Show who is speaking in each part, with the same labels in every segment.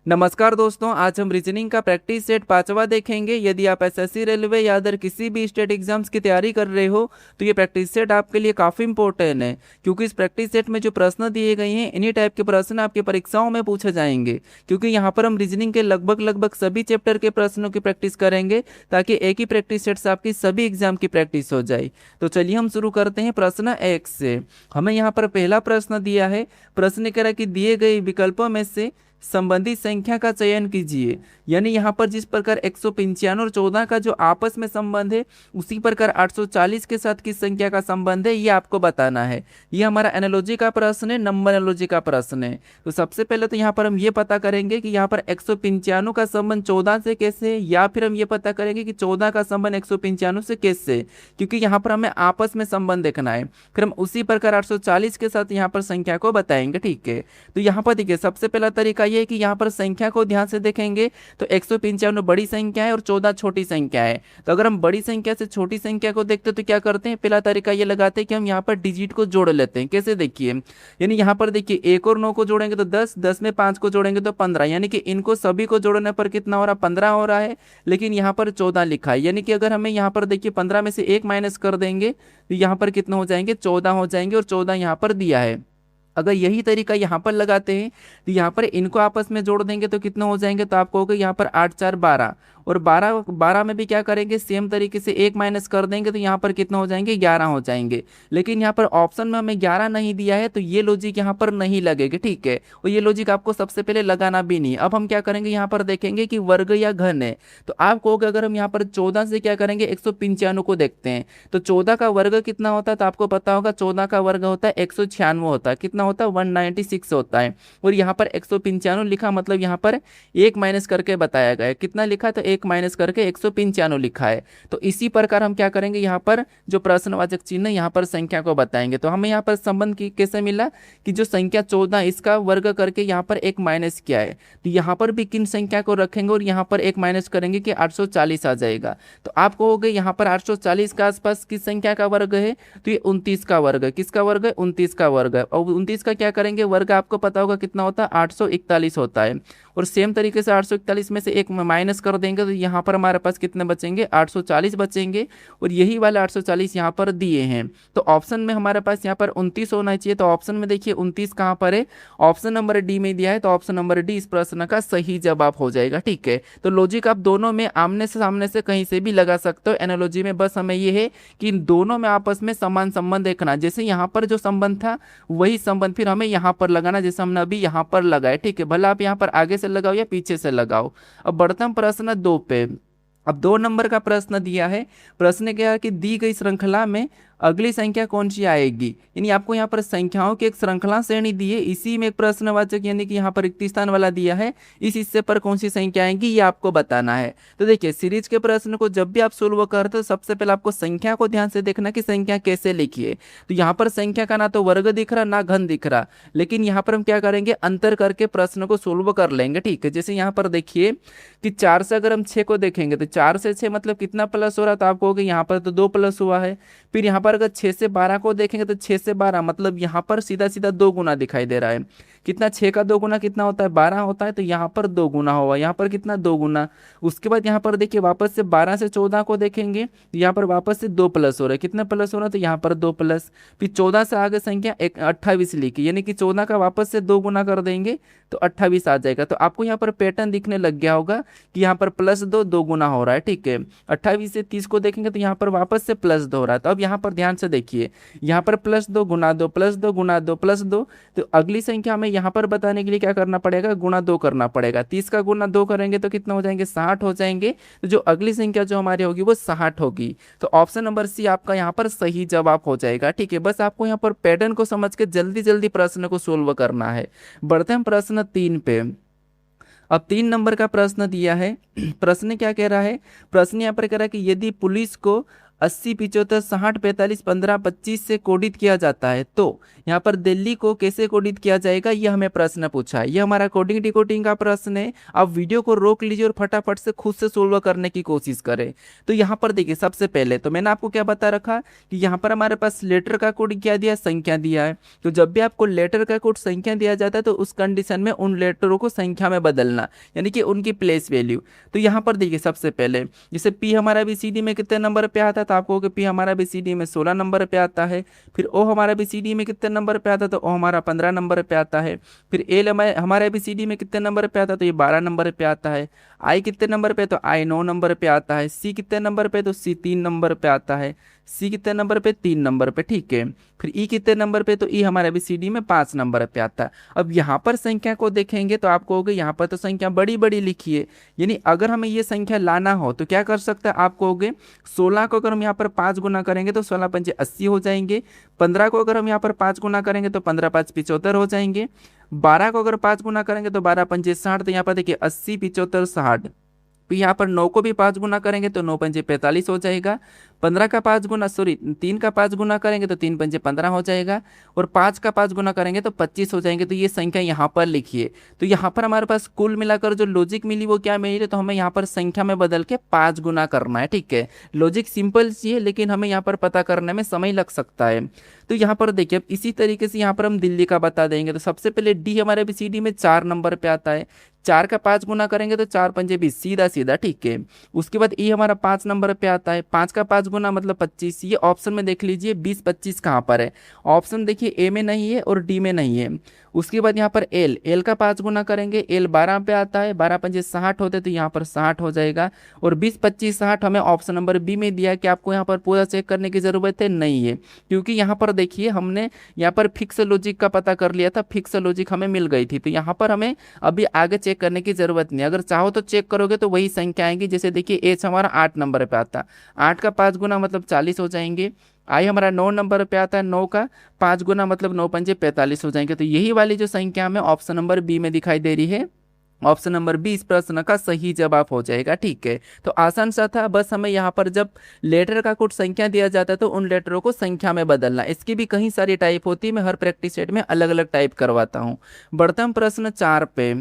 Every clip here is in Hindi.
Speaker 1: नमस्कार दोस्तों, आज हम रीजनिंग का प्रैक्टिस सेट 5वां देखेंगे। यदि आप एसएससी, रेलवे या अदर किसी भी स्टेट एग्जाम्स की तैयारी कर रहे हो तो ये प्रैक्टिस सेट आपके लिए काफ़ी इंपॉर्टेंट है, क्योंकि इस प्रैक्टिस सेट में जो प्रश्न दिए गए हैं इन्हीं टाइप के प्रश्न आपकी परीक्षाओं में पूछे जाएंगे। क्योंकि यहाँ पर हम रीजनिंग के लगभग सभी चैप्टर के प्रश्नों की प्रैक्टिस करेंगे ताकि एक ही प्रैक्टिस सेट से आपकी सभी एग्जाम की प्रैक्टिस हो जाए। तो चलिए हम शुरू करते हैं प्रश्न 1 से। हमें यहाँ पर पहला प्रश्न दिया है। प्रश्न कह रहा है कि दिए गए विकल्पों में से संबंधित संख्या का चयन कीजिए। यानी यहाँ पर जिस प्रकार 195 और 14 का जो आपस में संबंध है, उसी प्रकार 840 के साथ किस संख्या का संबंध है ये आपको बताना है। ये हमारा एनालॉजी का प्रश्न है, नंबर एनालॉजी का प्रश्न है। तो सबसे पहले तो यहाँ पर हम ये पता करेंगे कि यहाँ पर 195 का संबंध 14 से कैसे है, या फिर हम ये पता करेंगे कि 14 का संबंध 195 से कैसे है, क्योंकि यहाँ पर हमें आपस में संबंध देखना है। फिर हम उसी प्रकार 840 के साथ यहाँ पर संख्या को बताएंगे। ठीक है, तो यहाँ पर देखिए सबसे पहला तरीका ये है कि यहाँ पर संख्या को ध्यान से देखेंगे तो 195 बड़ी संख्या है और 14 छोटी संख्या है। तो अगर हम बड़ी संख्या से छोटी संख्या को देखते तो क्या करते हैं, पहला तरीका ये लगाते हैं कि हम यहाँ पर डिजिट को जोड़ लेते हैं। कैसे देखिए, यानी यहाँ पर देखिए 1 और 9 को जोड़ेंगे तो 10, 10 में 5 को जोड़ेंगे तो 15, यानी कि इनको सभी को जोड़ने पर कितना हो रहा, 15 हो रहा है। लेकिन यहाँ पर 14 लिखा है, यानी कि अगर हमें यहाँ पर देखिए 15 में से 1 माइनस कर देंगे तो यहाँ पर कितना हो जाएंगे, 14 हो जाएंगे, और 14 यहाँ पर दिया है। अगर यही तरीका यहाँ पर लगाते हैं तो यहाँ पर इनको आपस में जोड़ देंगे तो कितना हो जाएंगे, तो आपको होगा यहाँ पर 8 4 12, और 12 में भी क्या करेंगे, सेम तरीके से 1 माइनस कर देंगे तो यहाँ पर कितना हो जाएंगे, 11 हो जाएंगे। लेकिन यहाँ पर ऑप्शन में हमें 11 नहीं दिया है तो ये लॉजिक यहाँ पर नहीं लगेगा। ठीक है, और ये लॉजिक आपको सबसे पहले लगाना भी नहीं। अब हम क्या करेंगे, यहाँ पर देखेंगे कि वर्ग या घन है। तो आप कहोगे अगर हम यहाँ पर 14 से क्या करेंगे, 195 को देखते हैं तो 14 का वर्ग कितना होता है, तो आपको पता होगा 14 का वर्ग होता है 196 होता है। कितना होता है, 196 होता है। और यहाँ पर 195 लिखा, मतलब यहाँ पर 1 माइनस करके बताया गया है। कितना लिखा, तो 1 माइनस करके 195 लिखा है। तो इसी प्रकार हम क्या करेंगे, यहाँ पर जो प्रश्नवाचक चिन्ह है यहाँ पर संख्या को बताएंगे। तो हमें यहाँ पर संबंध कैसे मिला कि जो संख्या 14 इसका वर्ग करके यहाँ पर 1 माइनस किया है, तो यहाँ पर भी किन संख्या को रखेंगे और यहाँ पर 1 माइनस करेंगे कि 840 आ जाएगा। तो आप कहोगे यहाँ पर 840 के आसपास किस संख्या का वर्ग है, तो ये 29 का वर्ग है। किसका वर्ग है, 29 का वर्ग है। और 29 का क्या करेंगे, वर्ग आपको पता होगा कितना होता है, 841 होता है। और सेम तरीके से 841 में से 1 माइनस कर देंगे तो यहाँ पर हमारे पास कितने बचेंगे, 840 बचेंगे। और यही वाले 840 यहाँ पर दिए हैं। तो ऑप्शन में हमारे पास यहाँ पर 29 होना चाहिए। तो ऑप्शन में देखिए 29 कहाँ पर है, ऑप्शन नंबर डी में दिया है। तो ऑप्शन नंबर डी इस प्रश्न का सही जवाब हो जाएगा। ठीक है, तो लॉजिक आप दोनों में आमने से सामने से कहीं से भी लगा सकते हो। एनालॉजी में बस हमें ये है कि इन दोनों में आपस में समान संबंध देखना। जैसे यहाँ पर जो संबंध था वही संबंध फिर हमें यहाँ पर लगाना, जैसे हमने अभी यहाँ पर लगाया। ठीक है, भला आप यहाँ पर आगे से लगाओ या पीछे से लगाओ। अब बढ़ते हम प्रश्न 2 पे। अब 2 नंबर का प्रश्न दिया है। प्रश्न क्या है कि दी गई श्रृंखला में अगली संख्या कौन सी आएगी। यानी आपको यहाँ पर संख्याओं की एक श्रृंखला श्रेणी दी है, इसी में एक प्रश्नवाचक यानी कि यहाँ पर रिक्त स्थान वाला दिया है, इस हिस्से पर कौन सी संख्या आएंगी ये आपको बताना है। तो देखिए सीरीज के प्रश्न को जब भी आप सोल्व करते हो सबसे पहले आपको संख्या को ध्यान से देखना कि संख्या कैसे लिखी है। तो यहाँ पर संख्या का ना तो वर्ग दिख रहा ना घन दिख रहा, लेकिन यहाँ पर हम क्या करेंगे, अंतर करके प्रश्न को सोल्व कर लेंगे। ठीक है, जैसे यहाँ पर देखिए कि 4 से अगर हम 6 को देखेंगे तो 4 से 6 मतलब कितना प्लस हो रहा है, तो आप कहोगे यहाँ पर तो 2 प्लस हुआ है। फिर यहाँ पर अगर 6 से 12 को देखेंगे तो 6 से 12 मतलब यहाँ पर सीधा सीधा 2 गुना दिखाई दे रहा है। कितना, 6 का 2 गुना कितना होता है, 12 होता है। तो यहाँ पर 2 गुना होगा, यहाँ पर कितना, 2 गुना। उसके बाद यहाँ पर देखिए वापस से 12 से 14 को देखेंगे तो यहाँ पर वापस से 2 प्लस हो रहा है। कितना प्लस हो रहा है, तो यहाँ पर 2 प्लस। फिर 14 से आगे संख्या 28 लिखी, यानी कि 14 का वापस से 2 गुना कर देंगे तो 28 आ जाएगा। तो आपको यहाँ पर पैटर्न दिखने लग गया होगा कि यहाँ पर प्लस 2 गुना हो रहा है। ठीक है, 28 से 30 को देखेंगे तो यहाँ पर वापस से प्लस 2 हो रहा है। तो अब यहाँ पर ध्यान से देखिए, यहाँ पर प्लस 2 गुना 2 प्लस 2 गुना 2 प्लस 2। तो अगली संख्या हमें यहाँ पर बताने के लिए क्या करना पड़ेगा, गुना 2 करना पड़ेगा। 30 का गुना 2 करेंगे तो कितना हो जाएंगे, 60 हो जाएंगे। तो जो अगली संख्या जो हमारी होगी वो 60 होगी। तो ऑप्शन नंबर सी आपका यहाँ पर सही जवाब हो जाएगा। ठीक है, बस आपको यहाँ पर पैटर्न को समझ के जल्दी जल्दी प्रश्न को सोल्व करना है। बढ़ते हैं प्रश्न 3 पे। अब 3 नंबर का प्रश्न दिया है। प्रश्न क्या कह रहा है, प्रश्न यहाँ पर कह रहा है कि यदि पुलिस को 80, 75, 60, 45, 15, 25 से कोडित किया जाता है। तो यहाँ पर दिल्ली को कैसे कोडित किया जाएगा, यह हमें प्रश्न पूछा है। यह हमारा कोडिंग डिकोडिंग का प्रश्न है। आप वीडियो को रोक लीजिए और फटाफट से खुद से सोल्व करने की कोशिश करें। तो यहाँ पर देखिए, सबसे पहले तो मैंने आपको क्या बता रखा कि यहाँ पर हमारे पास लेटर का कोड क्या दिया है, संख्या दिया है। तो जब भी आपको लेटर का कोड संख्या दिया जाता है तो उस कंडीशन में उन लेटरों को संख्या में बदलना, यानी कि उनकी प्लेस वैल्यू। तो यहाँ पर देखिए, सबसे पहले जैसे पी हमारा बीसीडी में कितने नंबर पे आता है, तो आपको कि पी हमारा बीसीडी में 16 नंबर पे आता है। फिर ओ हमारा बीसीडी में कितने नंबर पे आता है, तो ओ हमारा 15 नंबर पे आता है। फिर एल हमारे बीसीडी में कितने नंबर पे आता है, तो ये 12 नंबर पे आता है। आई कितने नंबर पे, तो आई 9 नंबर पे आता है। सी कितने नंबर पे, तो सी 3 नंबर पे आता है। सी कितने नंबर पे, 3 नंबर पे, ठीक है। फिर ई कितने नंबर पे, तो ई हमारे बीसीडी में 5 नंबर पे आता है। अब यहाँ पर संख्या को देखेंगे तो आप कहोगे यहाँ पर तो संख्या बड़ी बड़ी लिखी है, यानी अगर हमें ये संख्या लाना हो तो क्या कर सकते हैं, आप कहोगे 16 को अगर हम यहाँ पर 5 गुना करेंगे तो 16 पंजे 80 हो जाएंगे। 15 को अगर हम यहाँ पर 5 गुना करेंगे तो 15 5 75 हो जाएंगे। 12 को अगर 5 गुना करेंगे तो 12 पंजे 60। तो यहाँ पर देखिए 80, 75, 60। फिर यहाँ पर 9 को भी 5 गुना करेंगे तो 9 पंजे 45 हो जाएगा। 15 का 5 गुना, सॉरी 3 का 5 गुना करेंगे तो 3 पंजे 15 हो जाएगा। और 5 का 5 गुना करेंगे तो 25 हो जाएंगे। तो ये संख्या यहाँ पर लिखिए। तो यहाँ पर हमारे पास कुल मिलाकर जो लॉजिक मिली वो क्या मिली, तो हमें यहाँ पर संख्या में बदल के 5 गुना करना है, ठीक है। लॉजिक सिंपल सी है, लेकिन हमें यहाँ पर पता करने में समय लग सकता है। तो यहाँ पर देखिए, अब इसी तरीके से यहाँ पर हम दिल्ली का बता देंगे। तो सबसे पहले डी हमारे बीसीडी में 4 नंबर पे आता है। 4 का 5 गुना करेंगे तो 4 पंजे 20, सीधा सीधा, ठीक है। उसके बाद ई हमारा 5 नंबर पे आता है। 5 का 5 गुना मतलब 25। ये ऑप्शन में देख लीजिए 20 25 कहाँ पर है, ऑप्शन देखिए ए में नहीं है और डी में नहीं है। उसके बाद यहाँ पर एल का 5 गुना करेंगे, एल 12 पे आता है। 12 पंजे 60 होते, तो यहाँ पर 60 हो जाएगा। और 20 25 60 हमें ऑप्शन नंबर बी में दिया है कि आपको यहाँ पर पूरा चेक करने की जरूरत है, नहीं है। क्योंकि यहाँ पर देखिए, हमने यहाँ पर फिक्स लॉजिक का पता कर लिया था, फिक्स लॉजिक हमें मिल गई थी। तो यहाँ पर हमें अभी आगे चेक करने की जरूरत नहीं। अगर चाहो तो चेक करोगे तो वही संख्या आएंगी। जैसे देखिए एच हमारा 8 नंबर पे आता है। 8 का 5 गुना मतलब 40 हो जाएंगे। आई हमारा 9 नंबर पे आता है। 9 का 5 गुना मतलब 9 पंजे 45 हो जाएंगे। तो यही वाली जो संख्या हमें ऑप्शन नंबर बी में दिखाई दे रही है, ऑप्शन नंबर बी इस प्रश्न का सही जवाब हो जाएगा, ठीक है। तो आसान सा था, बस हमें यहाँ पर जब लेटर का कोड संख्या दिया जाता है तो उन लेटरों को संख्या में बदलना। इसकी भी कई सारी टाइप होती है, मैं हर प्रैक्टिस सेट में अलग अलग टाइप करवाता हूँ। बढ़ते हम प्रश्न 4 पे।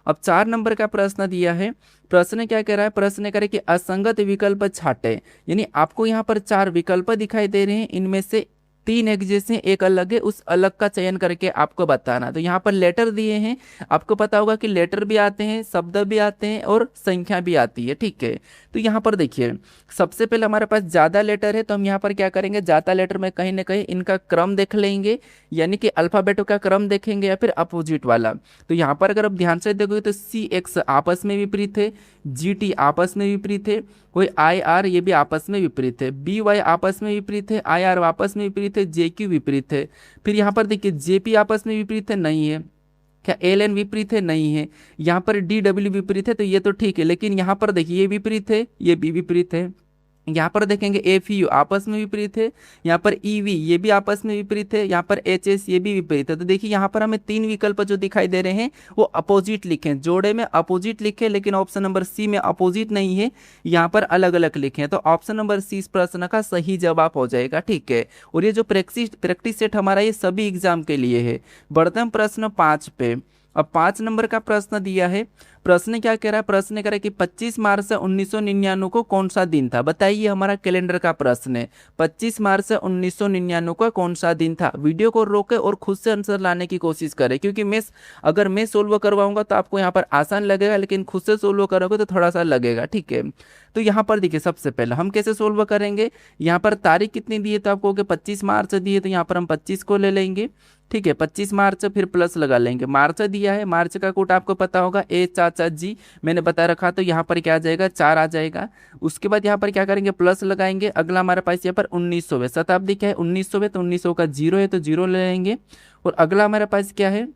Speaker 1: अब 4 नंबर का प्रश्न दिया है। प्रश्न क्या कह रहा है, प्रश्न कह रहा है कि असंगत विकल्प छाटे, यानी आपको यहाँ पर 4 विकल्प दिखाई दे रहे हैं, इनमें से 3 एक जैसे एक अलग है, उस अलग का चयन करके आपको बताना। तो यहाँ पर लेटर दिए हैं, आपको पता होगा कि लेटर भी आते हैं, शब्द भी आते हैं और संख्या भी आती है, ठीक है। तो यहाँ पर देखिए, सबसे पहले हमारे पास ज़्यादा लेटर है, तो हम यहाँ पर क्या करेंगे, ज़्यादा लेटर में कहीं ना कहीं इनका क्रम देख लेंगे, यानी कि अल्फ़ाबेटों का क्रम देखेंगे या फिर अपोजिट वाला। तो यहाँ पर अगर आप ध्यान से देखोगे तो CX आपस में विपरीत है, GT आपस में विपरीत है, कोई IR ये भी आपस में विपरीत है, BY आपस में विपरीत है, IR आपस में विपरीत है, JQ विपरीत है। फिर यहाँ पर देखिए JP आपस में विपरीत है, नहीं है। क्या LN विपरीत है, नहीं है। यहाँ पर DW विपरीत है, तो ये तो ठीक है। लेकिन यहाँ पर देखिए ये विपरीत है, ये भी विपरीत है। यहाँ पर देखेंगे FU आपस में विपरीत है, यहाँ पर EV ये भी आपस में विपरीत है, यहाँ पर HS ये भी विपरीत है। तो देखिए यहाँ पर हमें 3 विकल्प जो दिखाई दे रहे हैं वो अपोजिट लिखे, जोड़े में अपोजिट लिखे, लेकिन ऑप्शन नंबर सी में अपोजिट नहीं है, यहाँ पर अलग अलग लिखे हैं। तो ऑप्शन नंबर सी इस प्रश्न का सही जवाब हो जाएगा, ठीक है। और ये जो प्रैक्टिस सेट हमारा ये सभी एग्जाम के लिए है। बढ़ते हम प्रश्न 5 पे। अब 5 नंबर का प्रश्न दिया है। प्रश्न क्या कह रहा है, प्रश्न कह रहा है कि 25 मार्च 1999 को कौन सा दिन था। बताइए, हमारा कैलेंडर का प्रश्न है। 25 मार्च 1999 का कौन सा दिन था। वीडियो को रोके और खुद से आंसर लाने की कोशिश करें, क्योंकि अगर मैं सोल्व करवाऊंगा तो आपको यहाँ पर आसान लगेगा, लेकिन खुद से सोल्व करोगे तो थोड़ा सा लगेगा, ठीक है। तो यहाँ पर देखिए, सबसे पहले हम कैसे सोल्व करेंगे, यहाँ पर तारीख कितनी दी है, तो आपको 25 मार्च दी है, तो यहाँ पर हम 25 को ले लेंगे, ठीक है। 25 मार्च फिर प्लस लगा लेंगे, मार्च दिया है, मार्च का कोड आपको पता होगा HHG मैंने बता रखा, तो यहाँ पर क्या आ जाएगा, 4 आ जाएगा। उसके बाद यहाँ पर क्या करेंगे, प्लस लगाएंगे। अगला हमारे पास यहाँ पर 1900 है, शताब्दी क्या है 1900 है, तो 1900 का 0 है तो 0 ले लेंगे। और अगला हमारे पास क्या है,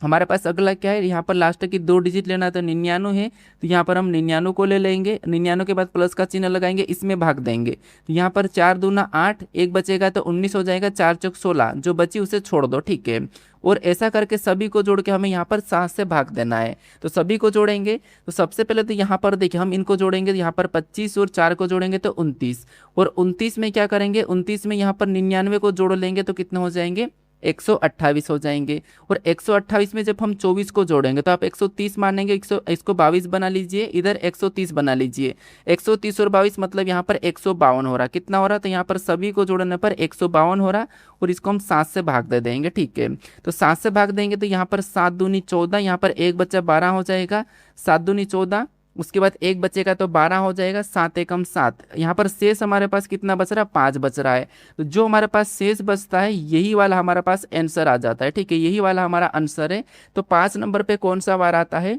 Speaker 1: हमारे पास अगला क्या है, यहाँ पर लास्ट की 2 डिजिट लेना है तो 99 है, तो यहाँ पर हम 99 को ले लेंगे, 99 के बाद प्लस का चिन्ह लगाएंगे, इसमें भाग देंगे, तो यहाँ पर 4 दूना 8, एक बचेगा तो 19 हो जाएगा, 4 चौक 16, जो बची उसे छोड़ दो, ठीक है। और ऐसा करके सभी को जोड़ के हमें यहाँ पर 7 से भाग देना है, तो सभी को जोड़ेंगे, तो सबसे पहले तो यहाँ पर देखिए हम इनको जोड़ेंगे, यहाँ पर 25 और 4 को जोड़ेंगे तो 29, और 29 में क्या करेंगे, 29 में यहाँ पर 99 को जोड़ लेंगे तो कितने हो जाएंगे, 128 हो जाएंगे। और 128 में जब हम 24 को जोड़ेंगे तो आप 130 मानेंगे, इसको 22 बना लीजिए, इधर 130 बना लीजिए, 130 और 22 मतलब यहाँ पर 152 हो रहा, कितना हो रहा, तो यहाँ पर सभी को जोड़ने पर 152 हो रहा, और इसको हम 7 से भाग दे देंगे, ठीक है। तो 7 से भाग देंगे तो यहाँ पर 7 दूनी 14, यहाँ पर एक बच्चा 12 हो जाएगा, 7 दूनी 14, उसके बाद एक बचेगा तो 12 हो जाएगा, 7 एकम 7, यहाँ पर शेष हमारे पास कितना बच रहा है, 5 बच रहा है, तो जो हमारे पास शेष बचता है यही वाला हमारे पास आंसर आ जाता है, ठीक है, यही वाला हमारा आंसर है। तो 5 नंबर पे कौन सा वार आता है,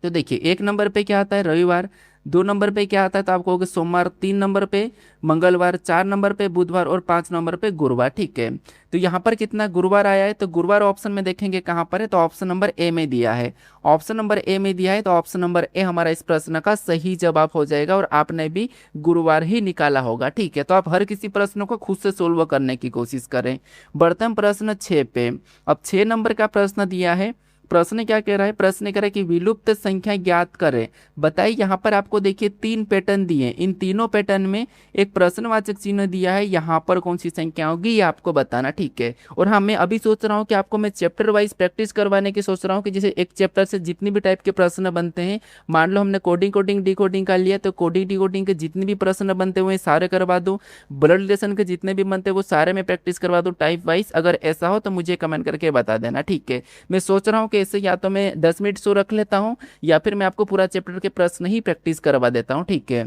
Speaker 1: तो देखिए 1 नंबर पे क्या आता है, रविवार, 2 नंबर पे क्या आता है, तो आप कहोगे सोमवार, 3 नंबर पे मंगलवार, 4 नंबर पे बुधवार, और 5 नंबर पे गुरुवार, ठीक है। तो यहाँ पर कितना गुरुवार आया है, तो गुरुवार ऑप्शन में देखेंगे कहाँ पर है, तो ऑप्शन नंबर ए में दिया है, ऑप्शन नंबर ए में दिया है, तो ऑप्शन नंबर ए हमारा इस प्रश्न का सही जवाब हो जाएगा, और आपने भी गुरुवार ही निकाला होगा, ठीक है। तो आप हर किसी प्रश्न को खुद से सोल्व करने की कोशिश करें। बढ़ते हम प्रश्न 6 पे। अब 6 नंबर का प्रश्न दिया है, प्रश्न क्या कह रहा है, प्रश्न कह रहा है कि विलुप्त संख्या ज्ञात करें। बताइए, यहाँ पर आपको देखिए 3 पैटर्न दिए, इन तीनों पैटर्न में एक प्रश्नवाचक चिन्ह दिया है, यहाँ पर कौन सी संख्या होगी ये आपको बताना, ठीक है। और हाँ, मैं अभी सोच रहा हूँ कि आपको मैं चैप्टर वाइज प्रैक्टिस करवाने की सोच रहा हूँ, कि जैसे एक चैप्टर से जितनी भी टाइप के प्रश्न बनते हैं, मान लो हमने कोडिंग डिकोडिंग का लिया, तो कोडिंग डिकोडिंग के जितने भी प्रश्न बनते हुए सारे करवा दो, ब्लड रिलेशन के जितने भी बनते हैं वो सारे में प्रैक्टिस करवा दो टाइप वाइज। अगर ऐसा हो तो मुझे कमेंट करके बता देना, ठीक है। मैं सोच रहा हूँ ऐसे या तो मैं 10 मिनट शो रख लेता हूं, या फिर मैं आपको पूरा चैप्टर के प्रश्न ही प्रैक्टिस करवा देता हूं, ठीक है।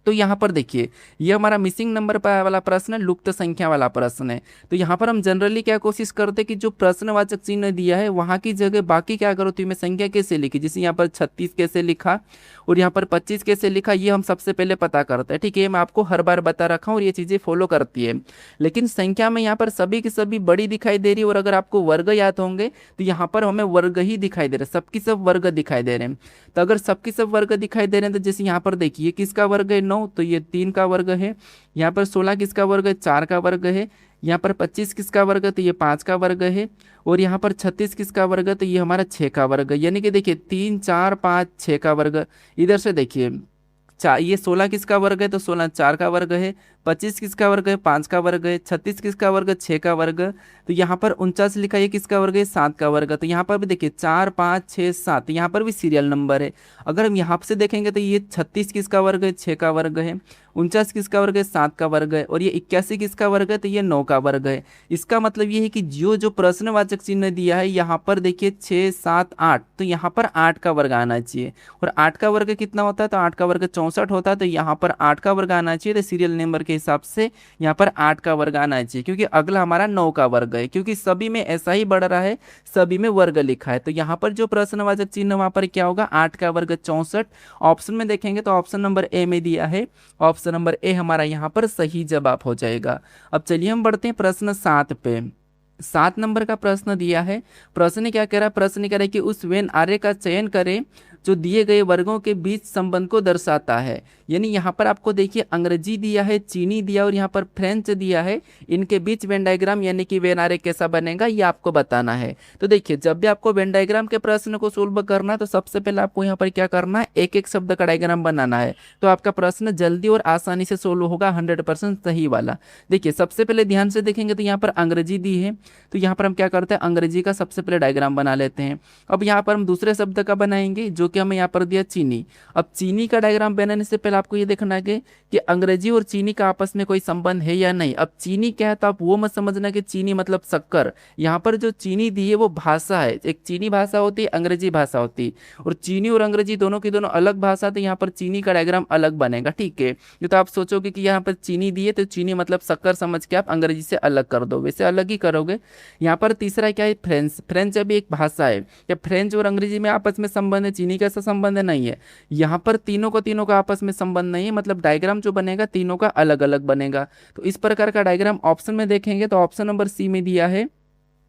Speaker 1: तो यहाँ पर देखिए, ये हमारा मिसिंग नंबर वाला प्रश्न है, लुप्त संख्या वाला प्रश्न है। तो यहाँ पर हम जनरली क्या कोशिश करते हैं कि जो प्रश्नवाचक चिन्ह दिया है वहाँ की जगह बाकी क्या करो, तो मैं संख्या कैसे लिखी, जैसे यहाँ पर 36 कैसे लिखा और यहाँ पर 25 कैसे लिखा, ये हम सबसे पहले पता करते हैं, ठीक है। मैं आपको हर बार बता रखा हूँ और ये चीज़ें फॉलो करती है। लेकिन संख्या में यहाँ पर सभी की सभी बड़ी दिखाई दे रही है, और अगर आपको वर्ग याद होंगे तो यहाँ पर हमें वर्ग ही दिखाई दे रहे हैं, सबकी सब वर्ग दिखाई दे रहे हैं। तो अगर सबकी सब वर्ग दिखाई दे रहे हैं, तो जैसे यहाँ पर देखिए किसका वर्ग है 9, तो ये 3 का वर्ग है, यहाँ पर 16 किसका वर्ग है, 4 का वर्ग है, यहाँ पर 25 किसका वर्ग है, तो ये 5 का वर्ग है, और यहाँ पर 36 किसका वर्ग है, तो ये हमारा 6 का वर्ग है। यानी कि देखिए 3 4 5 6 का वर्ग। इधर से देखिए ये 16 किसका वर्ग है, तो 16 4 का वर्ग है, 25 किसका वर्ग है, 5 का वर्ग है, 36 किसका वर्ग है, 6 का वर्ग। तो यहाँ पर 49 लिखा है, किसका वर्ग है, 7 का वर्ग। तो यहाँ पर भी देखिए 4 5 6 7, यहाँ पर भी सीरियल नंबर है। अगर हम यहाँ से देखेंगे तो ये 36 किसका वर्ग है, 6 का वर्ग है, 49 किसका वर्ग है, 7 का वर्ग है, और ये 81 किसका वर्ग है, तो ये 9 का वर्ग है। इसका मतलब ये है कि जो प्रश्नवाचक चिन्ह दिया है यहाँ पर देखिए 6 7 8, तो यहाँ पर 8 का वर्ग आना चाहिए। और 8 का वर्ग कितना होता है, तो 8 का वर्ग 64 होता है, तो यहाँ पर 8 का वर्ग आना चाहिए। तो सीरियल नंबर के हिसाब से यहाँ पर 8 का वर्ग आना चाहिए, क्योंकि अगला हमारा 9 का वर्ग है, क्योंकि सभी में ऐसा ही बढ़ रहा है, सभी में वर्ग लिखा है। तो यहाँ पर जो प्रश्नवाचक चिन्ह वहां पर क्या होगा, 8 का वर्ग 64। ऑप्शन में देखेंगे तो ऑप्शन नंबर ए में दिया है, ऑप्शन नंबर ए हमारा यहाँ पर सही जवाब हो जाएगा। अब चलिए हम बढ़ते हैं प्रश्न 7 पे। 7 नंबर का प्रश्न दिया है, प्रश्न क्या कह रहा है, प्रश्न कह रहा है कि उस वेन आर्य का चयन करें जो दिए गए वर्गों के बीच संबंध को दर्शाता है। यानी यहाँ पर आपको देखिए अंग्रेजी दिया है, चीनी दिया और यहाँ पर फ्रेंच दिया है, इनके बीच वेन डायग्राम यानी कि वेन आर्य कैसा बनेगा ये आपको बताना है। तो देखिए जब भी आपको वेन डायग्राम के प्रश्न को सोल्व करना है तो सबसे पहले आपको यहाँ पर क्या करना है, एक एक शब्द का डायग्राम बनाना है, तो आपका प्रश्न जल्दी और आसानी से सोल्व होगा, 100% सही वाला। देखिए सबसे पहले ध्यान से देखेंगे तो यहाँ पर अंग्रेजी दी है, तो यहाँ पर हम क्या करते हैं, अंग्रेजी का सबसे पहले डायग्राम बना लेते हैं। अब यहाँ पर हम दूसरे शब्द का बनाएंगे जो कि हमें यहाँ पर दिया चीनी। अब चीनी का डायग्राम बनाने से पहले आपको ये देखना है कि अंग्रेजी और चीनी का आपस में कोई संबंध है या नहीं। अब चीनी क्या है तो आप वो मत समझना कि चीनी मतलब शक्कर, यहाँ पर जो चीनी दी है वो भाषा है, एक चीनी भाषा होती है, अंग्रेजी भाषा होती है, और चीनी और अंग्रेजी दोनों की दोनों अलग भाषा, तो यहाँ पर चीनी का डायग्राम अलग बनेगा, ठीक है। ये तो आप सोचोगे कि यहाँ पर चीनी दी है तो चीनी मतलब शक्कर समझ के आप अंग्रेजी से अलग कर दो, वैसे अलग ही करोगे। यहाँ पर तीसरा क्या है, फ्रेंच। फ्रेंच अभी एक भाषा है, क्या फ्रेंच और अंग्रेजी में आपस में संबंध है, चीनी का ऐसा संबंध नहीं है। यहाँ पर तीनों का आपस में संबंध नहीं है, मतलब डायग्राम जो बनेगा तीनों का अलग अलग बनेगा। तो इस प्रकार का डायग्राम ऑप्शन में देखेंगे तो ऑप्शन नंबर सी में दिया है,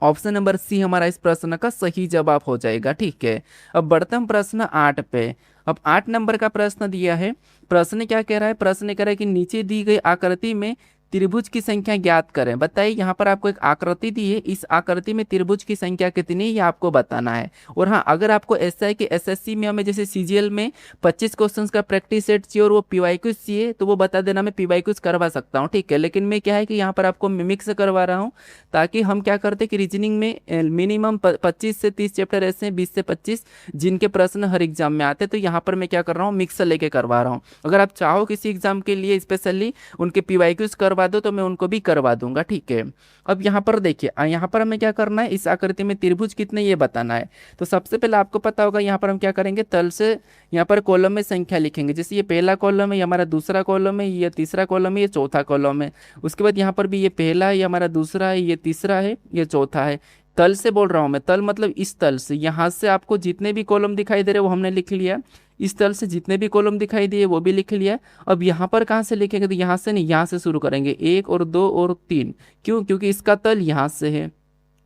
Speaker 1: ऑप्शन नंबर सी हमारा इस प्रश्न का सही जवाब हो जाएगा। ठीक है, अब बढ़ते हम प्रश्न 8 पे। अब 8 नंबर का प्रश्न दिया है। प्रश्न क्या कह रहा है? प्रश्न कह रहा है कि नीचे दी गई आकृति में त्रिभुज की संख्या ज्ञात करें। बताइए, यहाँ पर आपको एक आकृति दी है, इस आकृति में त्रिभुज की संख्या कितनी है ये आपको बताना है। और हाँ, अगर आपको ऐसा है कि एसएससी में हमें जैसे सीजीएल में 25 क्वेश्चंस का प्रैक्टिस सेट चाहिए और वो पीवाईक्यूज चाहिए, तो वो बता देना, मैं पीवाईक्यूज करवा सकता हूँ। ठीक है, लेकिन मैं क्या है कि यहाँ पर आपको मिमिक्स करवा रहा हूँ, ताकि हम क्या करते हैं कि रीजनिंग में मिनिमम 25 से 30 चैप्टर ऐसे हैं, 20 से 25, जिनके प्रश्न हर एग्जाम में आते हैं। तो यहाँ पर मैं क्या कर रहा हूँ, मिक्स लेके करवा रहा हूँ। अगर आप चाहो किसी एग्जाम के लिए स्पेशली उनके पीवाईक्यूज करवा दो तो मैं उनको भी करवा दूंगा। ठीक है, अब यहाँ पर देखिए, यहाँ पर हमें क्या करना है, इस आकृति में त्रिभुज कितने ये बताना है। तो सबसे पहले आपको पता होगा, यहाँ पर हम क्या करेंगे, तल से यहाँ पर कॉलम में संख्या लिखेंगे। जैसे ये पहला कॉलम है, ये हमारा दूसरा कॉलम है, ये तीसरा कॉलम है, ये चौथा कॉलम है। उसके बाद यहाँ पर भी ये पहला है, ये हमारा दूसरा है, ये तीसरा है, ये चौथा है। तल से बोल रहा हूँ मैं, तल मतलब इस तल से, यहाँ से आपको जितने भी कॉलम दिखाई दे रहे वो हमने लिख लिया। इस तल से जितने भी कॉलम दिखाई दिए वो भी लिख लिया। अब यहाँ पर कहाँ से लिखेंगे, तो यहाँ से नहीं, यहाँ से शुरू करेंगे, 1 और 2 और 3। क्यों? क्योंकि इसका तल यहाँ से है।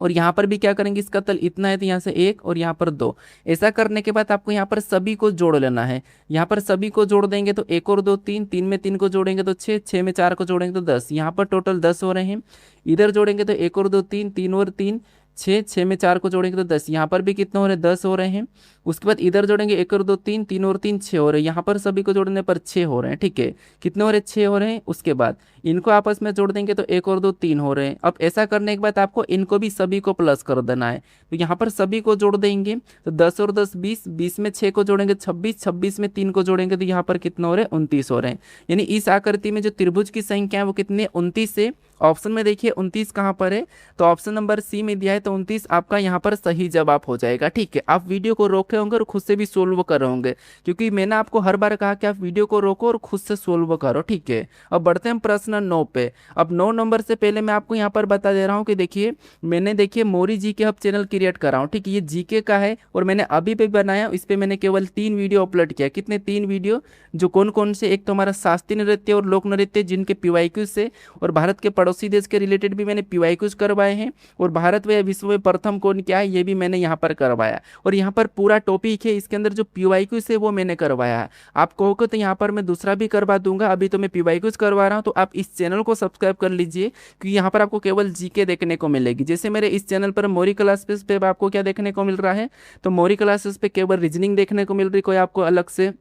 Speaker 1: और यहाँ पर भी क्या करेंगे, इसका तल इतना है तो यहाँ से 1 और यहाँ पर 2। ऐसा करने के बाद आपको यहाँ पर सभी को जोड़ लेना है। यहाँ पर सभी को जोड़ देंगे तो 1 और 2 3, 3 में 3 को जोड़ेंगे तो 6, 6 में 4 को जोड़ेंगे तो 10। यहाँ पर टोटल 10 हो रहे हैं। इधर जोड़ेंगे तो 1 और 2 3, 3 और 3 6, 6 में 4 को जोड़ेंगे तो 10। यहाँ पर भी कितने हो रहे हैं, 10 हो रहे हैं। उसके बाद इधर जोड़ेंगे 1 और 2 3, 3 और 3 6 हो रहे हैं। यहाँ पर सभी को जोड़ने पर 6 हो रहे हैं। ठीक है, कितने हो रहे हैं, 6 हो रहे हैं। उसके बाद इनको आपस में जोड़ देंगे तो 1 और 2 3 हो रहे हैं। अब ऐसा करने के बाद आपको इनको भी सभी को प्लस कर देना है। तो यहाँ पर सभी को जोड़ देंगे तो 10 और 10 20, 20 में 6 को जोड़ेंगे 26, 26 में 3 को जोड़ेंगे तो यहाँ पर कितने हो रहे हैं, 29 हो रहे हैं। यानी इस आकृति में जो त्रिभुज की संख्या है वो कितनी है, 29 है। ऑप्शन में देखिए 29 कहाँ पर है, तो ऑप्शन नंबर सी में दिया है, तो 29 आपका यहाँ पर सही जवाब हो जाएगा। ठीक है, आप वीडियो को रोके होंगे और खुद से भी सोल्व कर रहे होंगे, क्योंकि मैंने आपको हर बार कहा कि आप वीडियो को रोको और खुद से सोल्व करो। ठीक है, अब बढ़ते हैं प्रश्न 9 पे। अब 9 नंबर से पहले मैं आपको यहाँ पर बता दे रहा हूँ कि देखिए, मैंने देखिए मोरी जीके हब चैनल क्रिएट करा हूँ। ठीक है, ये जीके का है और मैंने अभी पे बनाया, इस पे मैंने केवल 3 वीडियो अपलोड किया। कितने? 3 वीडियो। जो कौन कौन से, एक तो हमारा शास्त्रीय नृत्य और लोक नृत्य जिनके पीवाईक्यूज से, और भारत के पड़ोसी देश के रिलेटेड भी मैंने पीवाईक्यूज करवाए हैं, और भारत व विश्व में प्रथम कौन क्या है ये भी मैंने यहाँ पर करवाया। और यहाँ पर पूरा टॉपिक है, इसके अंदर जो पीवाईक्यूज है वो मैंने करवाया है। आप कहोगे तो यहाँ पर मैं दूसरा भी करवा दूंगा, अभी तो मैं पीवाईक्यूज करवा रहा हूँ। तो आप इस चैनल को सब्सक्राइब कर लीजिए, क्योंकि यहाँ पर आपको केवल जीके देखने को मिलेगी। जैसे मेरे इस चैनल पर मोरी क्लासेस पे आपको क्या देखने को मिल रहा है, तो मोरी क्लासेस पे केवल रीजनिंग देखने को मिल रही, कोई आपको अलग से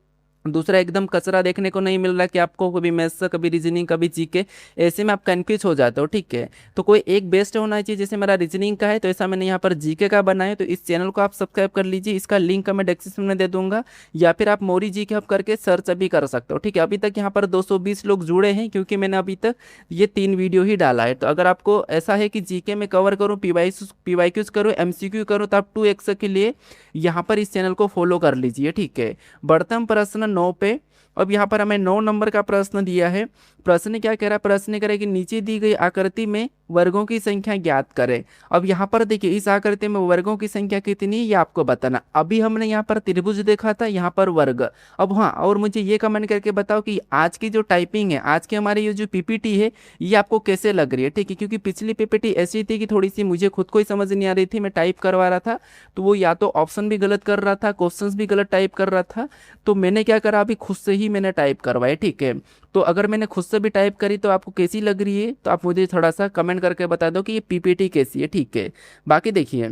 Speaker 1: दूसरा एकदम कचरा देखने को नहीं मिल रहा कि आपको कभी मैथ्स, कभी रीजनिंग, कभी जीके, ऐसे में आप कंफ्यूज हो जाते हो। ठीक है, तो कोई एक बेस्ट होना चाहिए। जैसे मेरा रीजनिंग का है तो ऐसा मैंने यहाँ पर जीके का बनाया, तो इस चैनल को आप सब्सक्राइब कर लीजिए। इसका लिंक मैं डिस्क्रिप्शन में दे दूंगा, या फिर आप मोरी जीके हब करके सर्च भी कर सकते हो। ठीक है, अभी तक यहाँ पर 220 लोग जुड़े हैं, क्योंकि मैंने अभी तक ये 3 वीडियो ही डाला है। तो अगर आपको ऐसा है कि जीके में कवर करूँ, पीवाईक्यूज करूँ, एमसीक्यू करूँ, तो आप 2x के लिए यहाँ पर इस चैनल को फॉलो कर लीजिए। ठीक है, बढ़ते हम प्रश्न 9 पे। अब यहाँ पर हमें 9 नंबर का प्रश्न दिया है। प्रश्न क्या कह रहा है, प्रश्न कह रहा है कि नीचे दी गई आकृति में वर्गों की संख्या ज्ञात करें। अब यहाँ पर देखिए, इस आकृति में वर्गों की संख्या कितनी है ये आपको बताना। अभी हमने यहाँ पर त्रिभुज देखा था, यहाँ पर वर्ग। अब हाँ, और मुझे ये कमेंट करके बताओ कि आज की जो टाइपिंग है, आज की हमारी ये जो पीपीटी है, ये आपको कैसे लग रही है। ठीक है, क्योंकि पिछली पीपीटी ऐसी थी कि थोड़ी सी मुझे खुद को ही समझ नहीं आ रही थी, मैं टाइप करवा रहा था तो वो या तो ऑप्शन भी गलत कर रहा था, क्वेश्चंस भी गलत टाइप कर रहा था। तो मैंने क्या करा, अभी खुद से ही मैंने टाइप करवाया। ठीक है, तो अगर मैंने खुद से भी टाइप करी तो आपको कैसी लग रही है, तो आप मुझे थोड़ा सा कमेंट करके बता दो कि ये पीपीटी कैसी है। ठीक है, बाकी देखिए,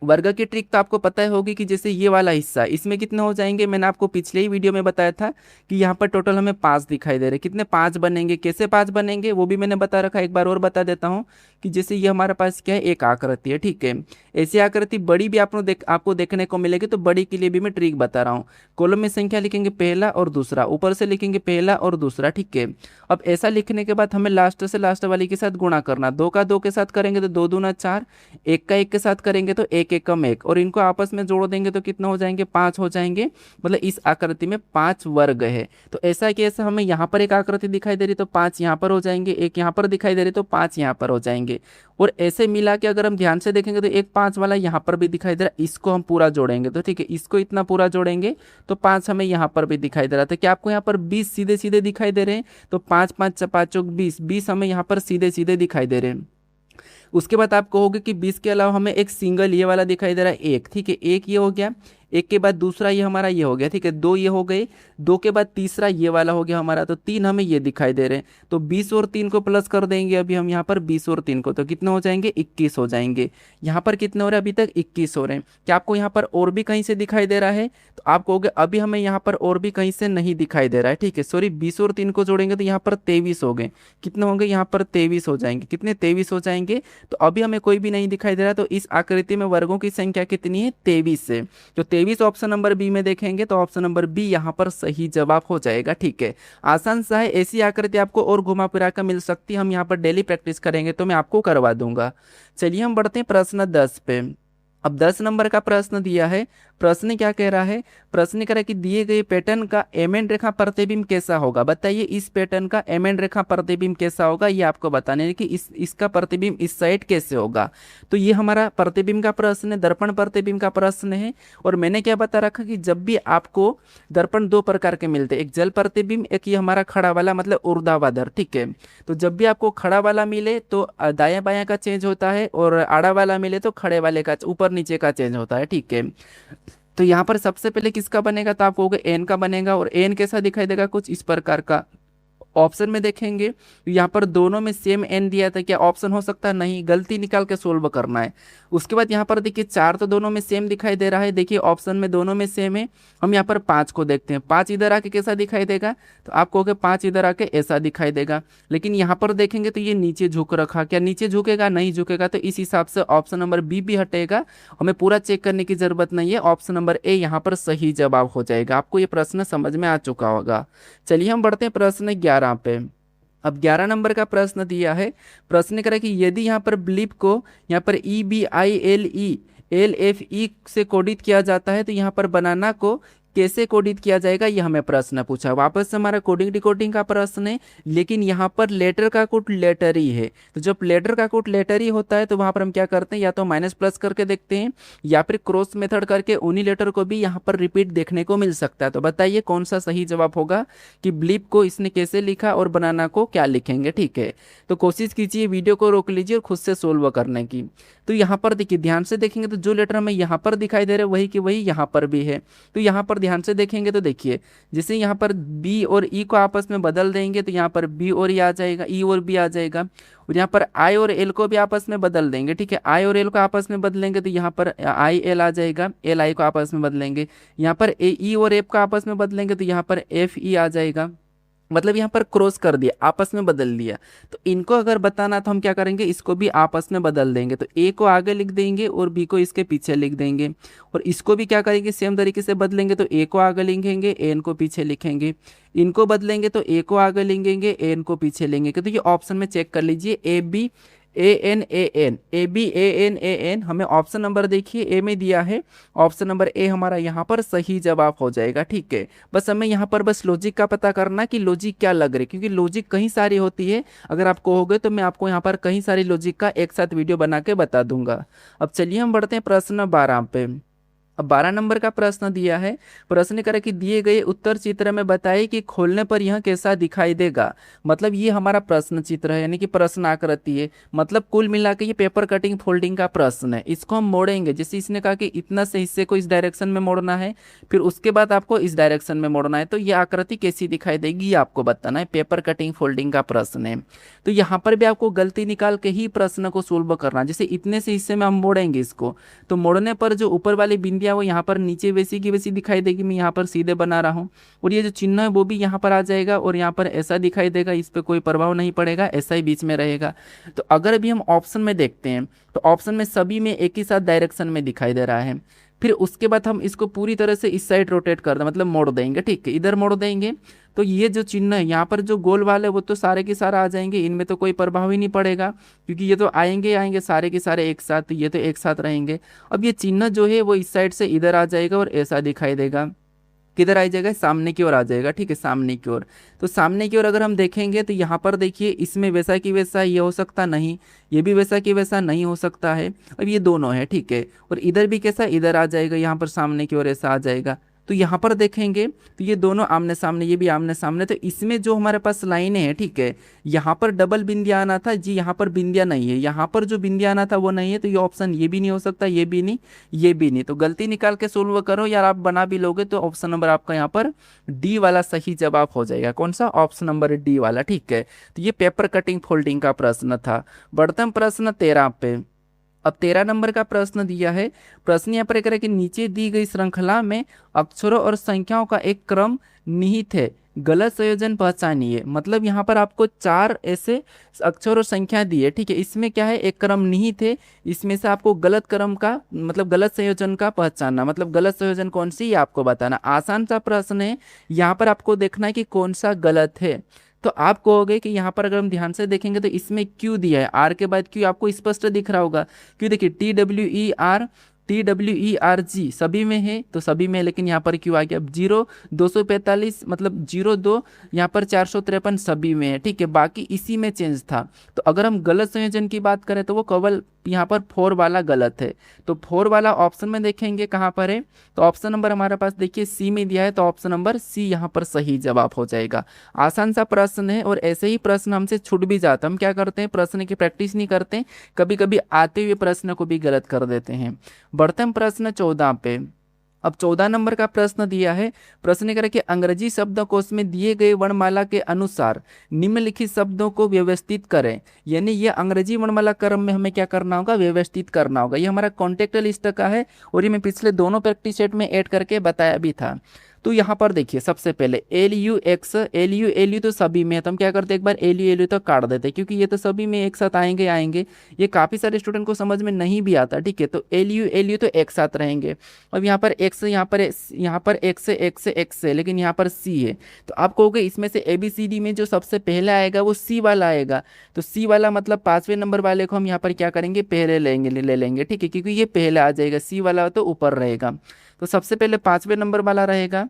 Speaker 1: वर्ग की ट्रिक तो आपको पता ही होगी कि जैसे ये वाला हिस्सा, इसमें कितने हो जाएंगे, मैंने आपको पिछले ही वीडियो में बताया था कि यहाँ पर टोटल हमें 5 दिखाई दे रहे। कितने? 5 बनेंगे। कैसे 5 बनेंगे वो भी मैंने बता रखा है, एक बार और बता देता हूँ कि जैसे ये हमारे पास क्या है, एक आकृति है। ठीक है, ऐसी आकृति बड़ी भी आपको देखने को मिलेगी, तो बड़ी के लिए भी मैं ट्रिक बता रहा हूँ। कॉलम में संख्या लिखेंगे पहला और दूसरा, ऊपर से लिखेंगे पहला और दूसरा। ठीक है, अब ऐसा लिखने के बाद हमें लास्ट से लास्ट वाली के साथ गुणा करना। 2 का 2 के साथ करेंगे तो 2 दूना 4, 1 का 1 के साथ करेंगे तो 1 1 कम 1, और इनको आपस में जोड़ देंगे तो कितना हो जाएंगे, 5 हो जाएंगे। मतलब इस आकृति में 5 वर्ग है। तो ऐसा कि ऐसा हमें यहाँ पर एक आकृति दिखाई दे रही तो 5 यहाँ पर हो जाएंगे, एक यहाँ पर दिखाई दे रही तो 5 यहाँ पर हो जाएंगे। और ऐसे मिला के अगर हम ध्यान से देखेंगे तो एक 5 वाला यहाँ पर भी दिखाई दे रहा है, इसको हम पूरा जोड़ेंगे तो ठीक है, इसको इतना पूरा जोड़ेंगे तो 5 हमें यहाँ पर भी दिखाई दे रहा था। क्या आपको यहाँ पर 20 सीधे सीधे दिखाई दे रहे हैं? तो 5 5 5 20, 20 हमें यहाँ पर सीधे सीधे दिखाई दे रहे हैं। उसके बाद आप कहोगे कि 20 के अलावा हमें एक सिंगल ये वाला दिखाई दे रहा है एक, ठीक है, एक ये हो गया, एक के बाद दूसरा ये हमारा ये हो गया, ठीक है, दो ये हो गए, दो के बाद तीसरा ये वाला हो गया हमारा, तो तीन हमें ये दिखाई दे रहे हैं। तो 20 और 3 को प्लस कर देंगे अभी हम यहाँ पर 20 और 3 को, तो कितने हो जाएंगे 21 हो जाएंगे। यहाँ पर कितने हो रहे हैं अभी तक 21 हो रहे हैं। क्या आपको यहाँ पर और भी कहीं से दिखाई दे रहा है? तो आप कहोगे अभी हमें यहाँ पर और भी कहीं से नहीं दिखाई दे रहा है, ठीक है, सॉरी 20 और 3 को जोड़ेंगे तो यहाँ पर 23 हो गए। कितने होंगे यहाँ पर 23 हो जाएंगे। कितने 23 हो जाएंगे। तो अभी हमें कोई भी नहीं दिखाई दे रहा, तो इस आकृति में वर्गों की संख्या कितनी है 23 है। तो 23 ऑप्शन नंबर बी में देखेंगे तो ऑप्शन नंबर बी यहाँ पर सही जवाब हो जाएगा, ठीक है। आसान सा है, ऐसी आकृति आपको और घुमा फिरा कर मिल सकती है, हम यहाँ पर डेली प्रैक्टिस करेंगे तो मैं आपको करवा दूंगा। चलिए हम बढ़ते हैं प्रश्न 10 पे। अब 10 नंबर का प्रश्न दिया है। प्रश्न क्या कह रहा है? प्रश्न कह रहा है कि दिए गए पैटर्न का एमएन रेखा प्रतिबिंब कैसा होगा। बताइए इस पैटर्न का एमएन रेखा प्रतिबिंब कैसा होगा, ये आपको बताने है कि इसका प्रतिबिंब इस साइड कैसे होगा। तो ये हमारा प्रतिबिंब का प्रश्न है, दर्पण प्रतिबिंब का प्रश्न है। और मैंने क्या बता रखा कि जब भी आपको दर्पण दो प्रकार के मिलते हैं, एक जल प्रतिबिंब, एक ये हमारा खड़ा वाला मतलब ऊर्ध्वाधर, ठीक है। तो जब भी आपको खड़ा वाला मिले तो दायां बायां का चेंज होता है, और आड़ा वाला मिले तो खड़े वाले का ऊपर नीचे का चेंज होता है, ठीक है। तो यहाँ पर सबसे पहले किसका बनेगा, तो आप कहोगे एन का बनेगा। और एन कैसा दिखाई देगा, कुछ इस प्रकार का। ऑप्शन में देखेंगे तो यहाँ पर दोनों में सेम एन दिया था, क्या ऑप्शन हो सकता है? नहीं, गलती निकाल के सोल्व करना है। उसके बाद यहाँ पर देखिए 4 तो दोनों में सेम दिखाई दे रहा है, देखिए ऑप्शन में दोनों में सेम है। हम यहाँ पर 5 को देखते हैं, 5 इधर आके कैसा दिखाई देगा, तो आप कहोगे 5 इधर आके ऐसा दिखाई देगा। लेकिन यहाँ पर देखेंगे तो ये नीचे झुक रखा, क्या नीचे झुकेगा? नहीं झुकेगा। तो इस हिसाब से ऑप्शन नंबर बी भी हटेगा, हमें पूरा चेक करने की जरूरत नहीं है। ऑप्शन नंबर ए यहाँ पर सही जवाब हो जाएगा। आपको ये प्रश्न समझ में आ चुका होगा। चलिए हम बढ़ते हैं प्रश्न 11 पे। अब 11 नंबर का प्रश्न दिया है। प्रश्न करें कि यदि यहाँ पर ब्लिप को यहाँ पर EBILE से कोडित किया जाता है तो यहाँ पर बनाना को कैसे कोडित किया जाएगा, ये हमें प्रश्न पूछा। वापस से हमारा कोडिंग डिकोडिंग का प्रश्न है, लेकिन यहाँ पर लेटर का कोड लेटर ही है। तो जब लेटर का कोड लेटर ही होता है तो वहाँ पर हम क्या करते हैं, या तो माइनस प्लस करके देखते हैं या फिर क्रॉस मेथड करके उन्हीं लेटर को भी यहाँ पर रिपीट देखने को मिल सकता है। तो बताइए कौन सा सही जवाब होगा कि ब्लिप को इसने कैसे लिखा और बनाना को क्या लिखेंगे, ठीक है। तो कोशिश कीजिए, वीडियो को रोक लीजिए और खुद से सोल्व करने की। तो यहाँ पर देखिए, ध्यान से देखेंगे तो जो लेटर हमें यहाँ पर दिखाई दे रहे वही कि वही यहाँ पर भी है। तो यहाँ पर ध्यान से देखेंगे तो देखिए, जैसे यहाँ पर बी और ई को आपस में बदल देंगे तो यहाँ पर बी और ई आ जाएगा, ई और बी आ जाएगा। और यहाँ पर आई और एल को भी आपस में बदल देंगे, ठीक है, आई और एल को आपस में बदलेंगे तो यहाँ पर आई एल आ जाएगा, एल आई को आपस में बदलेंगे। यहाँ पर ई और एफ को आपस में बदलेंगे तो यहाँ पर एफ ई आ जाएगा। मतलब यहाँ पर क्रॉस कर दिया, आपस में बदल दिया। तो इनको अगर बताना तो हम क्या करेंगे, इसको भी आपस में बदल देंगे। तो ए को आगे लिख देंगे और बी को इसके पीछे लिख देंगे। और इसको भी क्या करेंगे, सेम तरीके से बदलेंगे। तो ए को आगे लिखेंगे, एन को पीछे लिखेंगे। इनको बदलेंगे तो ए को आगे लिखेंगे, एन को पीछे लेंगे। तो ये ऑप्शन में चेक कर लीजिए, ABAN हमें ऑप्शन नंबर देखिए ए में दिया है। ऑप्शन नंबर ए हमारा यहाँ पर सही जवाब हो जाएगा, ठीक है। बस हमें यहाँ पर बस लॉजिक का पता करना कि लॉजिक क्या लग रही है, क्योंकि लॉजिक कहीं सारी होती है। अगर आप कहोगे तो मैं आपको यहाँ पर कहीं सारी लॉजिक का एक साथ वीडियो बना के बता दूंगा। अब चलिए हम बढ़ते हैं प्रश्न 12 पे। अब 12 नंबर का प्रश्न दिया है। प्रश्न करें कि दिए गए उत्तर चित्र में बताइए कि खोलने पर यह कैसा दिखाई देगा। मतलब ये हमारा प्रश्न चित्र है, यानी कि प्रश्न आकृति है। मतलब कुल मिला के ये पेपर कटिंग फोल्डिंग का प्रश्न है। इसको हम मोड़ेंगे, जैसे इसने कहा कि इतना से हिस्से को इस डायरेक्शन में मोड़ना है, फिर उसके बाद आपको इस डायरेक्शन में मोड़ना है। तो ये आकृति कैसी दिखाई देगी ये आपको बताना है। पेपर कटिंग फोल्डिंग का प्रश्न है। तो यहाँ पर भी आपको गलती निकाल के ही प्रश्न को सोल्व करना। जैसे इतने से हिस्से में हम मोड़ेंगे इसको, तो मोड़ने पर जो ऊपर वाली बिंदियां वो यहाँ पर नीचे वैसी की वैसी दिखाई देगी। मैं यहाँ पर सीधे बना रहा हूँ, और ये जो चिन्ह है वो भी यहाँ पर आ जाएगा, और यहाँ पर ऐसा दिखाई देगा। इस पर कोई प्रभाव नहीं पड़ेगा, ऐसा ही बीच में रहेगा। तो अगर अभी हम ऑप्शन में देखते हैं तो ऑप्शन में सभी में एक ही साथ डायरेक्शन में दिखाई दे रहा है। फिर उसके बाद हम इसको पूरी तरह से इस साइड रोटेट कर दें, मतलब मोड़ देंगे, ठीक है, इधर मोड़ देंगे। तो ये जो चिन्ह है यहाँ पर जो गोल वाले वो तो सारे के सारे आ जाएंगे, इनमें तो कोई प्रभाव ही नहीं पड़ेगा, क्योंकि ये तो आएंगे सारे के सारे एक साथ, तो ये तो एक साथ रहेंगे। अब ये चिन्ह जो है वो इस साइड से इधर आ जाएगा और ऐसा दिखाई देगा। किधर आ जाएगा, सामने की ओर आ जाएगा, ठीक है, सामने की ओर। तो सामने की ओर अगर हम देखेंगे तो यहाँ पर देखिए, इसमें वैसा की वैसा ये हो सकता नहीं, ये भी वैसा की वैसा नहीं हो सकता है। अब ये दोनों है, ठीक है। और इधर भी कैसा, इधर आ जाएगा, यहाँ पर सामने की ओर ऐसा आ जाएगा। तो यहाँ पर देखेंगे तो ये दोनों आमने सामने, ये भी आमने सामने, तो इसमें जो हमारे पास लाइनें हैं, ठीक है, यहाँ पर डबल बिंदिया आना था जी, यहाँ पर बिंदिया नहीं है, यहाँ पर जो बिंदिया आना था वो नहीं है, तो ये ऑप्शन ये भी नहीं हो सकता, ये भी नहीं, ये भी नहीं। तो गलती निकाल के सोल्व करो यार, आप बना भी लोगे तो ऑप्शन नंबर आपका यहाँ पर डी वाला सही जवाब हो जाएगा। कौन सा? ऑप्शन नंबर डी वाला, ठीक है। तो ये पेपर कटिंग फोल्डिंग का प्रश्न था। बढ़ते हम प्रश्न 13 पे। अब 13 नंबर का प्रश्न दिया है। प्रश्न यहाँ पर एक कि नीचे दी गई श्रृंखला में अक्षरों और संख्याओं का एक क्रम निहित है, गलत संयोजन पहचानिए। मतलब यहाँ पर आपको 4 ऐसे अक्षर और संख्या दी है, ठीक है, इसमें क्या है, एक क्रम निहित है, इसमें से आपको गलत क्रम का मतलब गलत संयोजन का पहचानना, मतलब गलत संयोजन कौन सी ये आपको बताना। आसान सा प्रश्न है, यहाँ पर आपको देखना है कि कौन सा गलत है। तो आप कहोगे कि यहाँ पर अगर हम ध्यान से देखेंगे तो इसमें क्यू दिया है, आर के बाद क्यू आपको स्पष्ट दिख रहा होगा। क्यों? देखिए TWER सभी में है, तो सभी में, लेकिन यहाँ पर क्यों आ गया? अब 245 मतलब 02, यहाँ पर 453 सभी में है, ठीक है, बाकी इसी में चेंज था। तो अगर हम गलत संयोजन की बात करें तो वो केवल यहाँ पर 4 वाला गलत है। तो 4 वाला ऑप्शन में देखेंगे कहाँ पर है, तो ऑप्शन नंबर हमारे पास देखिए सी में दिया है, तो ऑप्शन नंबर सी यहाँ पर सही जवाब हो जाएगा। आसान सा प्रश्न है, और ऐसे ही प्रश्न हमसे छूट भी जाता, हम क्या करते हैं, प्रश्न की प्रैक्टिस नहीं करते, कभी कभी आते हुए प्रश्न को भी गलत कर देते हैं। बढ़ते हैं प्रश्न 14 पे। अब 14 नंबर का प्रश्न दिया है। प्रश्न करें कि अंग्रेजी शब्दकोश में दिए गए वर्णमाला के अनुसार निम्नलिखित शब्दों को व्यवस्थित करें। यानी ये अंग्रेजी वर्णमाला क्रम में हमें क्या करना होगा, व्यवस्थित करना होगा। ये हमारा कॉन्टेक्ट लिस्ट का है, और ये मैं पिछले दोनों प्रैक्टिस सेट में ऐड करके बताया भी था। तो यहाँ पर देखिए सबसे पहले एल यू तो सभी में है, तो हम क्या करते हैं, एक बार एल यू तो काट देते हैं, क्योंकि ये तो सभी में एक साथ आएंगे। ये काफ़ी सारे स्टूडेंट को समझ में नहीं भी आता, ठीक है। तो एल यू तो एक साथ रहेंगे। अब यहाँ पर एक्स, यहाँ पर एक्स है, लेकिन यहाँ पर सी है। तो आप कहोगे इसमें से ABCD में जो सबसे पहले आएगा वो सी वाला आएगा। तो सी वाला मतलब 5वें नंबर वाले को हम यहाँ पर क्या करेंगे, पहले ले लेंगे, ठीक है, क्योंकि ये पहले आ जाएगा, सी वाला तो ऊपर रहेगा। तो सबसे पहले 5वें नंबर वाला रहेगा।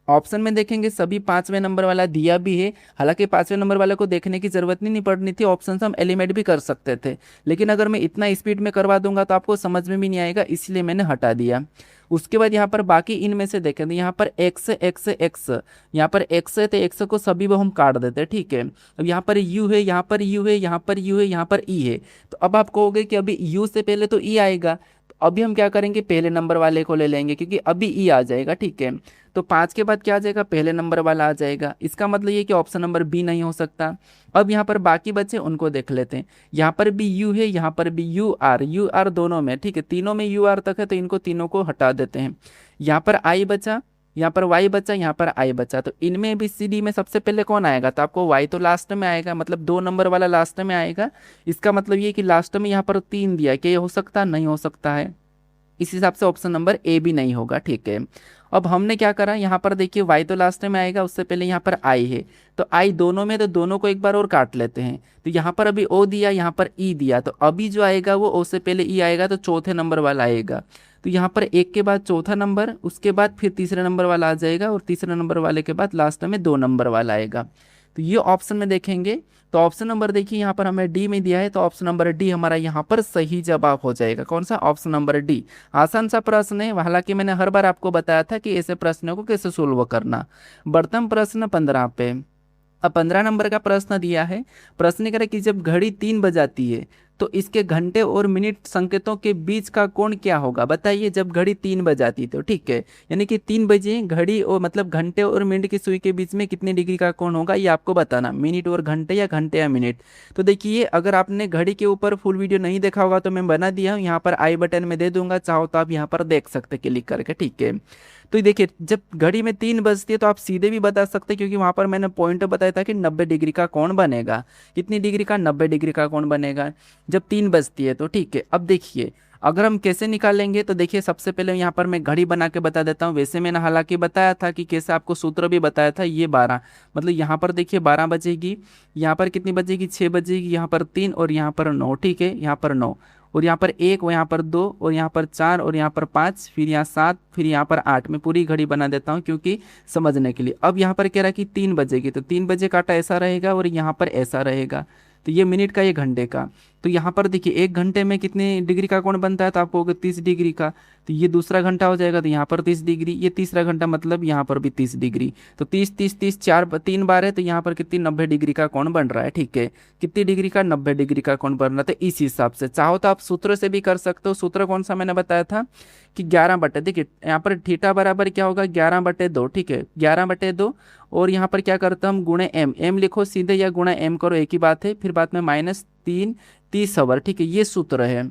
Speaker 1: ऑप्शन में देखेंगे सभी 5वें नंबर वाला दिया भी है, हालांकि 5वें नंबर वाले को देखने की जरूरत नहीं पड़नी थी, ऑप्शन से हम एलिमिनेट भी कर सकते थे, लेकिन अगर मैं इतना स्पीड में करवा दूंगा तो आपको समझ में भी नहीं आएगा, इसलिए मैंने हटा दिया। उसके बाद यहाँ पर बाकी इनमें से देखें तो यहाँ पर एक्स, यहाँ पर एक्स है, तो एक्स को सभी वो हम काट देते हैं, ठीक है। अब यहाँ पर यू है, यहाँ पर यू है, यहाँ पर यू है, यहाँ पर ई है। तो अब आप कहोगे कि अभी यू से पहले तो ई आएगा, तो अभी हम क्या करेंगे, पहले नंबर वाले को ले लेंगे, क्योंकि अभी ई आ जाएगा, ठीक है। तो 5 के बाद क्या आ जाएगा, पहले नंबर वाला आ जाएगा। इसका मतलब ये कि ऑप्शन नंबर बी नहीं हो सकता। अब यहाँ पर बाकी बच्चे उनको देख लेते हैं। यहाँ पर भी यू है, यहाँ पर भी यू आर दोनों में, ठीक है, तीनों में यू आर तक है, तो इनको तीनों को हटा देते हैं। यहाँ पर आई बचा, यहाँ पर वाई बचा, यहाँ पर आई बचा। तो इनमें भी सी डी में सबसे पहले कौन आएगा, तो आपको वाई तो लास्ट में आएगा, मतलब 2 नंबर वाला लास्ट में आएगा। इसका मतलब ये कि लास्ट में यहाँ पर 3 दिया, क्या ये हो सकता, नहीं हो सकता है। इस हिसाब से ऑप्शन नंबर ए भी नहीं होगा, ठीक है। अब हमने क्या करा, यहाँ पर देखिए वाई तो लास्ट में आएगा, उससे पहले यहाँ पर आई है, तो आई दोनों में, तो दोनों को एक बार और काट लेते हैं। तो यहाँ पर अभी ओ दिया, यहाँ पर ई दिया, तो अभी जो आएगा वो ओ से पहले ई आएगा, तो चौथे नंबर वाला आएगा। तो यहाँ पर 1 के बाद चौथा नंबर, उसके बाद फिर तीसरे नंबर वाला आ जाएगा, और तीसरे नंबर वाले के बाद लास्ट में 2 नंबर वाला आएगा। तो ये ऑप्शन में देखेंगे, तो ऑप्शन नंबर देखिए यहाँ पर हमें डी में दिया है, तो ऑप्शन नंबर डी हमारा यहाँ पर सही जवाब हो जाएगा। कौन सा, ऑप्शन नंबर डी। आसान सा प्रश्न है, हालांकि मैंने हर बार आपको बताया था कि ऐसे प्रश्नों को कैसे सोल्व करना। बढ़ते हम प्रश्न 15 पे। अब 15 नंबर का प्रश्न दिया है। प्रश्न करें कि जब घड़ी 3 बजाती है तो इसके घंटे और मिनट संकेतों के बीच का कोण क्या होगा। बताइए, जब घड़ी 3 बजाती तो ठीक है, यानी कि 3 बजे घड़ी और मतलब घंटे और मिनट की सुई के बीच में कितने डिग्री का कोण होगा, ये आपको बताना, मिनट और घंटे या घंटे या मिनट। तो देखिए, अगर आपने घड़ी के ऊपर फुल वीडियो नहीं देखा होगा तो मैं बना दिया हूँ, यहाँ पर आई बटन में दे दूंगा, चाहो तो आप यहाँ पर देख सकते क्लिक करके, ठीक है। तो देखिए, जब घड़ी में 3 बजती है तो आप सीधे भी बता सकते, क्योंकि वहां पर मैंने पॉइंट बताया था कि 90 डिग्री का कोण बनेगा। कितनी डिग्री का, 90 डिग्री का कोण बनेगा जब 3 बजती है, तो ठीक है। अब देखिए, अगर हम कैसे निकालेंगे, तो देखिए सबसे पहले यहाँ पर मैं घड़ी बना के बता देता हूँ। वैसे मैंने हालांकि बताया था कि कैसे, आपको सूत्र भी बताया था। ये 12 मतलब यहाँ पर देखिए 12 बजेगी, यहाँ पर कितनी बजेगी, 6 बजेगी, यहाँ पर 3 और यहाँ पर 9, ठीक है, यहाँ पर 9 और यहाँ पर 1 और यहाँ पर 2 और यहाँ पर 4 और यहाँ पर 5, फिर यहाँ 7, फिर यहाँ पर 8। मैं पूरी घड़ी बना देता हूँ क्योंकि समझने के लिए। अब यहाँ पर कह रहा है कि 3 बजेगी, तो 3 बजे काटा ऐसा रहेगा और यहाँ पर ऐसा रहेगा, तो ये मिनट का, ये घंटे का। तो यहाँ पर देखिए 1 घंटे में कितने डिग्री का कोण बनता है, तो आपको होगा 30 डिग्री का। तो ये दूसरा घंटा हो जाएगा, तो यहाँ पर 30 डिग्री, ये तीसरा घंटा मतलब यहाँ पर भी 30 डिग्री। तो 30 30 30 3 बार है, तो यहाँ पर कितनी 90 डिग्री का कोण बन रहा है। ठीक है, कितनी डिग्री का, 90 डिग्री का कोण बन रहा है। तो इस हिसाब से चाहो तो आप सूत्र से भी कर सकते हो। सूत्र कौन सा मैंने बताया था कि 11 देखिए यहाँ पर थीटा बराबर क्या होगा, 11/2। ठीक है, 11/2। और यहाँ पर क्या करते हैं हम, गुणे एम, एम लिखो सीधे या गुणा एम करो, एक ही बात है। फिर बाद में -3 30 ठीक है, ये सूत्र है।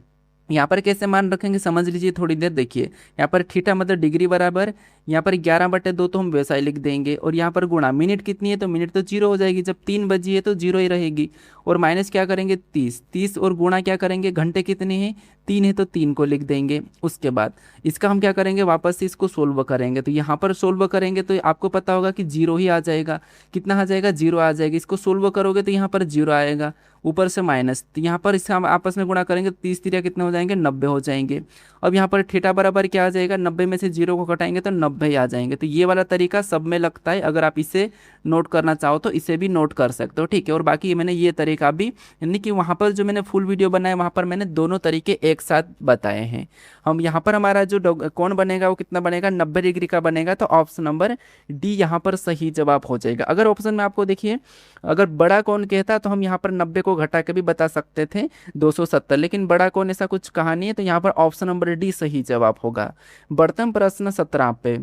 Speaker 1: यहाँ पर कैसे मान रखेंगे समझ लीजिए थोड़ी देर। देखिए यहाँ पर थीटा मतलब डिग्री बराबर, यहाँ पर 11/2 तो हम वैसा ही लिख देंगे, और यहाँ पर गुणा मिनट कितनी है, तो मिनट तो 0 हो जाएगी, जब 3 बजी है तो 0 ही रहेगी। और माइनस क्या करेंगे 30 और गुणा क्या करेंगे, घंटे कितने हैं 3 है तो 3 को लिख देंगे। उसके बाद इसका हम क्या करेंगे, वापस से इसको सोल्व करेंगे। तो यहाँ पर सोल्व करेंगे तो आपको पता होगा कि 0 ही आ जाएगा। कितना आ जाएगा, 0 आ जाएगा। इसको सोल्व करोगे तो यहाँ पर 0 आएगा, ऊपर से माइनस, तो यहाँ पर इसका हम आपस में गुणा करेंगे, 30 3 कितने हो जाएंगे, 90 हो जाएंगे। अब यहाँ पर थीटा बराबर क्या आ जाएगा, 90 में से 0 को घटाएंगे तो 90 ही आ जाएंगे। तो ये वाला तरीका सब में लगता है, अगर आप इसे नोट करना चाहो तो इसे भी नोट कर सकते हो। ठीक है, और बाकी मैंने ये तरीका भी, यानी कि वहाँ पर जो मैंने फुल वीडियो बनाया वहाँ पर मैंने दोनों तरीके एक साथ बताए हैं। हम यहाँ पर हमारा जो कोण बनेगा वो कितना बनेगा, 90 डिग्री का बनेगा। तो ऑप्शन नंबर डी यहाँ पर सही जवाब हो जाएगा। अगर ऑप्शन में आपको देखिए अगर बड़ा कोण कहता तो हम यहाँ पर 90 को घटा के भी बता सकते थे 270, लेकिन बड़ा कोण ऐसा कुछ कहा नहीं है, तो यहाँ पर ऑप्शन नंबर डी सही जवाब होगा। बढ़ते प्रश्न 17 पे।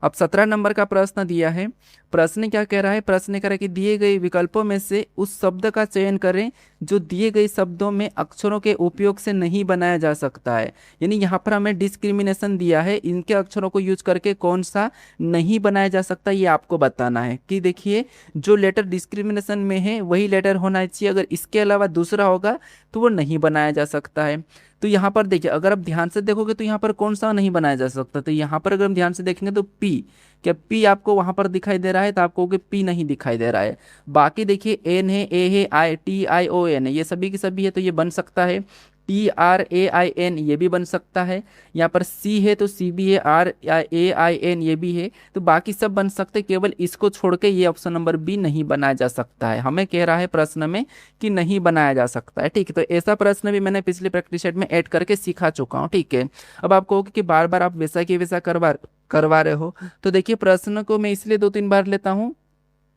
Speaker 1: अब 17 नंबर का प्रश्न दिया है। प्रश्न क्या कह रहा है, प्रश्न कह रहा है कि दिए गए विकल्पों में से उस शब्द का चयन करें जो दिए गए शब्दों में अक्षरों के उपयोग से नहीं बनाया जा सकता है। यानी यहाँ पर हमें डिस्क्रिमिनेशन दिया है, इनके अक्षरों को यूज करके कौन सा नहीं बनाया जा सकता, ये आपको बताना है। कि देखिए जो लेटर डिस्क्रिमिनेशन में है वही लेटर होना चाहिए, अगर इसके अलावा दूसरा होगा तो वो नहीं बनाया जा सकता है। तो यहाँ पर देखिए अगर आप ध्यान से देखोगे तो यहाँ पर कौन सा नहीं बनाया जा सकता, तो यहाँ पर अगर हम ध्यान से देखेंगे तो पी, क्या पी आपको वहां पर दिखाई दे रहा है, तो आपको पी नहीं दिखाई दे रहा है। बाकी देखिए एन है, ए है, I T I O N है, ये सभी की सभी है तो ये बन सकता है। T R A I N ये भी बन सकता है। यहाँ पर सी है तो सी भी है, आर ए आई एन ये भी है, तो बाकी सब बन सकते, केवल इसको छोड़ के ये ऑप्शन नंबर बी नहीं बनाया जा सकता है। हमें कह रहा है प्रश्न में कि नहीं बनाया जा सकता है। ठीक है, तो ऐसा प्रश्न भी मैंने पिछले प्रैक्टिस सेट में ऐड करके सिखा चुका हूँ। ठीक है, अब आप कहोगे कि बार बार आप वैसा कि वैसा करवा रहे हो, तो देखिए प्रश्न को मैं इसलिए 2-3 बार लेता हूँ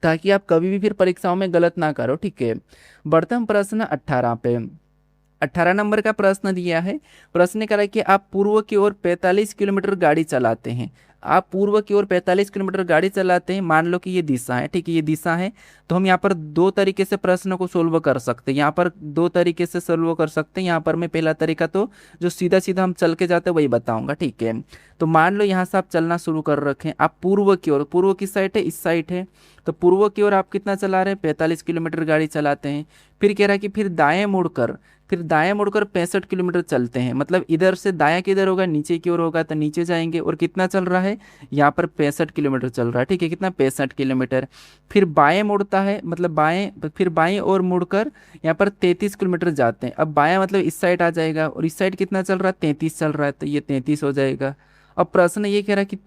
Speaker 1: ताकि आप कभी भी फिर परीक्षाओं में गलत ना करो। ठीक है, बढ़ते हम प्रश्न 18 पे। 18 नंबर का प्रश्न दिया है। प्रश्न कह रहा है कि आप पूर्व की ओर 45 किलोमीटर गाड़ी चलाते हैं। आप पूर्व की ओर 45 किलोमीटर गाड़ी चलाते हैं, मान लो कि ये दिशा है। ठीक है, ये दिशा है, तो हम यहाँ पर दो तरीके से प्रश्न को सोल्व कर सकते हैं। यहाँ पर दो तरीके से सोल्व कर सकते हैं। यहाँ पर मैं पहला तरीका तो जो सीधा सीधा हम चल के जाते हैं वही बताऊंगा। ठीक है, तो मान लो यहाँ से आप चलना शुरू कर रखें, आप पूर्व की ओर, पूर्व की साइड है, इस साइड है, तो पूर्व की ओर आप कितना चला रहे हैं, 45 किलोमीटर गाड़ी चलाते हैं। फिर कह रहा है कि फिर दाएं मुड़कर 65 किलोमीटर चलते हैं। मतलब इधर से दायां किधर होगा, नीचे की ओर होगा, तो नीचे जाएंगे। और कितना चल रहा है, यहाँ पर 65 किलोमीटर चल रहा है। ठीक है, कितना 65 किलोमीटर। फिर बाएं मुड़ता है, मतलब बाएं, फिर बाएं और मुड़कर यहाँ पर 33 किलोमीटर जाते हैं। अब बायां मतलब इस साइड आ जाएगा, और इस साइड कितना चल रहा है, 33 चल रहा है, तो ये 33 हो जाएगा। अब प्रश्न ये कह रहा है कि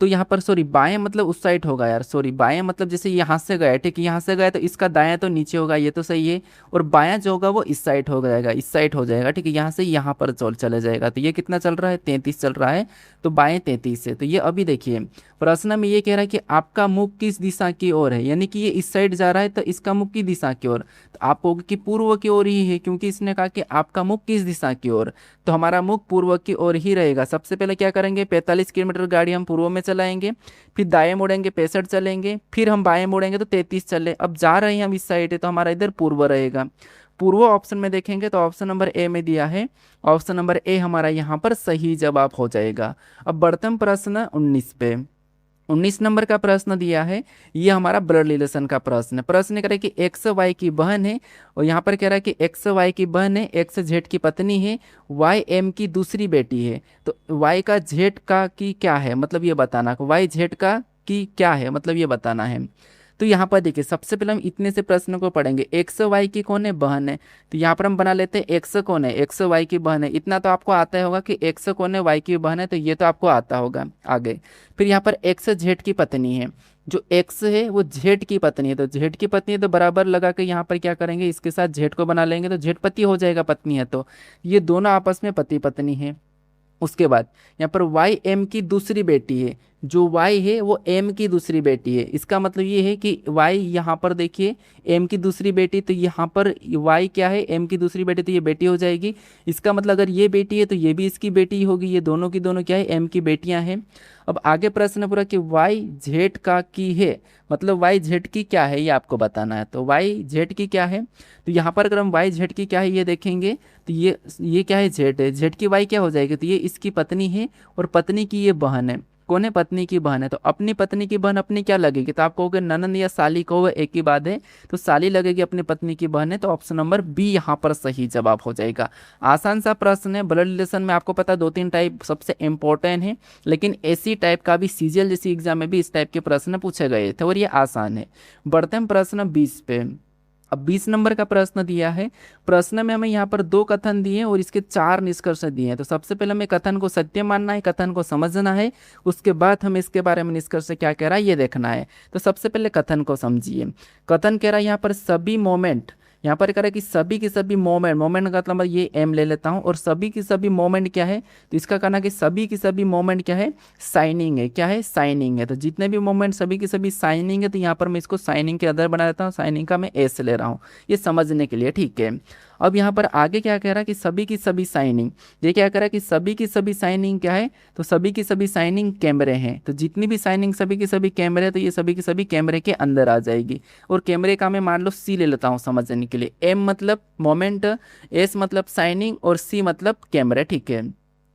Speaker 1: तो यहाँ पर सॉरी बाएं मतलब उस साइड होगा यार, सॉरी बाएं मतलब जैसे यहाँ से गया, ठीक है, यहाँ से गया तो इसका दायां तो नीचे होगा, ये तो सही है। और बायां जो होगा वो इस साइड हो जाएगा, इस साइड हो जाएगा। ठीक है, यहाँ से यहाँ पर चले जाएगा, तो ये कितना चल रहा है, 33 चल रहा है, तो बाएं 33 है। तो ये अभी देखिए प्रश्न में ये कह रहा है कि आपका मुख किस दिशा की ओर है, यानी कि ये इस साइड जा रहा है, तो इसका मुख की दिशा की ओर, तो आप कहोगे कि पूर्व की ओर ही है, क्योंकि इसने कहा कि आपका मुख किस दिशा की ओर, तो हमारा मुख पूर्व की ओर ही रहेगा। सबसे पहले क्या करेंगे, 45 किलोमीटर गाड़ी हम पूर्व में चलाएंगे, फिर दाएं मुड़ेंगे 65 चलेंगे, फिर हम बाएं मुड़ेंगे तो 33 चले। अब जा रहे हैं हम इस साइड है, तो हमारा इधर पूर्व रहेगा। पूर्व ऑप्शन में देखेंगे तो ऑप्शन नंबर ए में दिया है, ऑप्शन नंबर ए हमारा यहाँ पर सही जवाब हो जाएगा। अब बढ़ते हैं प्रश्न 19 पे। 19 नंबर का प्रश्न दिया है, ये हमारा ब्लड रिलेशन का प्रश्न है। प्रश्न कह रहा है कि एक्स वाई की बहन है, और यहाँ पर कह रहा है कि एक्स वाई की बहन है, एक्स जेड की पत्नी है, वाई एम की दूसरी बेटी है। तो वाई का जेड का की क्या है, मतलब ये बताना, वाई जेड का की क्या है, मतलब ये बताना है। तो यहाँ पर देखिए सबसे पहले हम इतने से प्रश्न को पढ़ेंगे। एक्स वाई की कौन है, बहन है, तो यहाँ पर हम बना लेते हैं एक्स कौन है, एक्स वाई की बहन है। इतना तो आपको आता ही होगा कि एक्स कौन है, वाई की बहन है, तो ये तो आपको आता होगा। आगे फिर यहाँ पर एक्स जेड की पत्नी है, जो एक्स है वो जेड की पत्नी है, तो जेड की पत्नी है तो बराबर लगा के यहाँ पर क्या करेंगे, इसके साथ जेड को बना लेंगे तो जेड पति हो जाएगा, पत्नी है तो ये दोनों आपस में पति पत्नी है। उसके बाद यहाँ पर वाई एम की दूसरी बेटी है, जो वाई है वो एम की दूसरी बेटी है। इसका मतलब ये है कि वाई यहाँ पर देखिए एम की दूसरी बेटी, तो यहाँ पर वाई क्या है, एम की दूसरी बेटी, तो ये बेटी हो जाएगी। इसका मतलब अगर ये बेटी है तो ये भी इसकी बेटी होगी, ये दोनों की दोनों क्या है, एम की बेटियां हैं। अब आगे प्रश्न पूरा कि वाई जेड का की है, मतलब वाई जेड की क्या है ये आपको बताना है। तो वाई जेड की क्या है, तो यहाँ पर अगर हम वाई जेड की क्या है ये देखेंगे तो ये क्या है, जेड है, जेड की वाई क्या हो जाएगी, तो ये इसकी पत्नी है और पत्नी की ये बहन है। कौन है, पत्नी की बहन है, तो अपनी पत्नी की बहन अपनी क्या लगेगी, तो आप कहोगे ननंद या साली कहो एक ही बात है, तो साली लगेगी, अपनी पत्नी की बहन है, तो ऑप्शन नंबर बी यहाँ पर सही जवाब हो जाएगा। आसान सा प्रश्न है। ब्लड रिलेशन में आपको पता 2-3 टाइप सबसे इंपॉर्टेंट है, लेकिन ऐसी टाइप का भी सीजीएल जैसी एग्जाम में भी इस टाइप के प्रश्न पूछे गए थे और ये आसान है। बढ़ते हैं प्रश्न 20 पे। अब 20 नंबर का प्रश्न दिया है। प्रश्न में हमें यहाँ पर 2 कथन दिए हैं और इसके 4 निष्कर्ष दिए हैं। तो सबसे पहले हमें कथन को सत्य मानना है, कथन को समझना है, उसके बाद हमें इसके बारे में निष्कर्ष क्या कह रहा है ये देखना है। तो सबसे पहले कथन को समझिए। कथन कह रहा है यहाँ पर सभी मोमेंट, यहाँ पर कह रहा है कि सभी के सभी मोमेंट, मोमेंट का मतलब ये एम ले लेता हूँ, और सभी की सभी मोमेंट क्या है, तो इसका कहना है कि सभी की सभी मोमेंट क्या है, साइनिंग है। क्या है, साइनिंग है। तो जितने भी मोमेंट सभी की सभी साइनिंग है, तो यहाँ पर मैं इसको साइनिंग के अंदर बना देता हूँ, साइनिंग का मैं एस ले रहा हूँ, ये समझने के लिए, ठीक है। अब यहाँ पर आगे क्या कह रहा है कि सभी की सभी साइनिंग, ये क्या कह रहा है कि सभी की सभी साइनिंग क्या है, तो सभी की सभी साइनिंग कैमरे हैं। तो जितनी भी साइनिंग सभी की सभी कैमरे, तो ये सभी की सभी कैमरे के अंदर आ जाएगी। और कैमरे का मैं मान लो सी ले लेता हूँ समझने के लिए। एम मतलब मोमेंट, एस मतलब साइनिंग और सी मतलब कैमरे, ठीक है।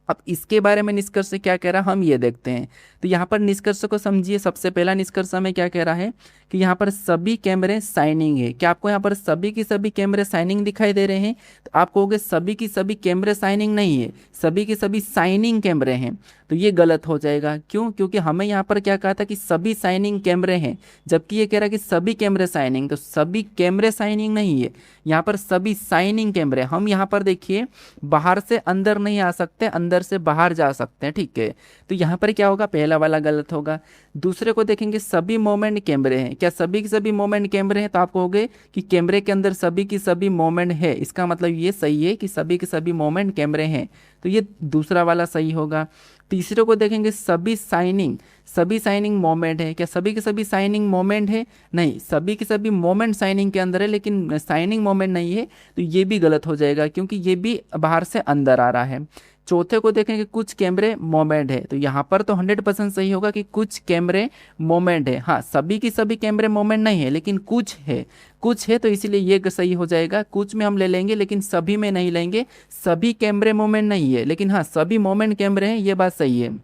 Speaker 1: अब इसके बारे में निष्कर्ष क्या कह रहा है हम ये देखते हैं। तो यहाँ पर निष्कर्ष को समझिए। सबसे पहला निष्कर्ष हमें क्या कह रहा है कि यहाँ पर सभी कैमरे साइनिंग है। क्या आपको यहाँ पर सभी की सभी कैमरे साइनिंग दिखाई दे रहे हैं, तो आप कहोगे सभी की सभी कैमरे साइनिंग नहीं है, सभी के सभी साइनिंग कैमरे हैं, तो ये गलत हो जाएगा। क्यों, क्योंकि हमें यहाँ पर क्या कहा था कि सभी साइनिंग कैमरे हैं, जबकि ये कह रहा है कि सभी कैमरे साइनिंग, तो सभी कैमरे साइनिंग नहीं है, यहाँ पर सभी साइनिंग कैमरे। हम यहाँ पर देखिए बाहर से अंदर नहीं आ सकते, अंदर से बाहर जा सकते हैं, ठीक है। तो यहाँ पर क्या होगा, पहला वाला गलत होगा। दूसरे को देखेंगे सभी मोमेंट कैमरे हैं, क्या सभी के सभी मोमेंट कैमरे हैं, तो आप कहोगे कि कैमरे के अंदर सभी की सभी मोमेंट है, इसका मतलब ये सही है कि सभी के सभी मोमेंट कैमरे हैं, तो ये दूसरा वाला सही होगा। तीसरे को देखेंगे सभी साइनिंग मोमेंट है, क्या सभी के सभी साइनिंग मोमेंट है, नहीं, सभी के सभी मोमेंट साइनिंग के अंदर है लेकिन साइनिंग मोमेंट नहीं है, तो ये भी गलत हो जाएगा क्योंकि ये भी बाहर से अंदर आ रहा है। चौथे को देखेंगे कुछ कैमरे मोमेंट है, तो यहाँ पर तो 100% सही होगा कि कुछ कैमरे मोमेंट है। हाँ, सभी की सभी कैमरे मोमेंट नहीं है लेकिन कुछ है, तो इसीलिए ये सही हो जाएगा। कुछ में हम ले लेंगे लेकिन सभी में नहीं लेंगे। सभी कैमरे मोमेंट नहीं है लेकिन हाँ सभी मोमेंट कैमरे हैं, ये बात सही है।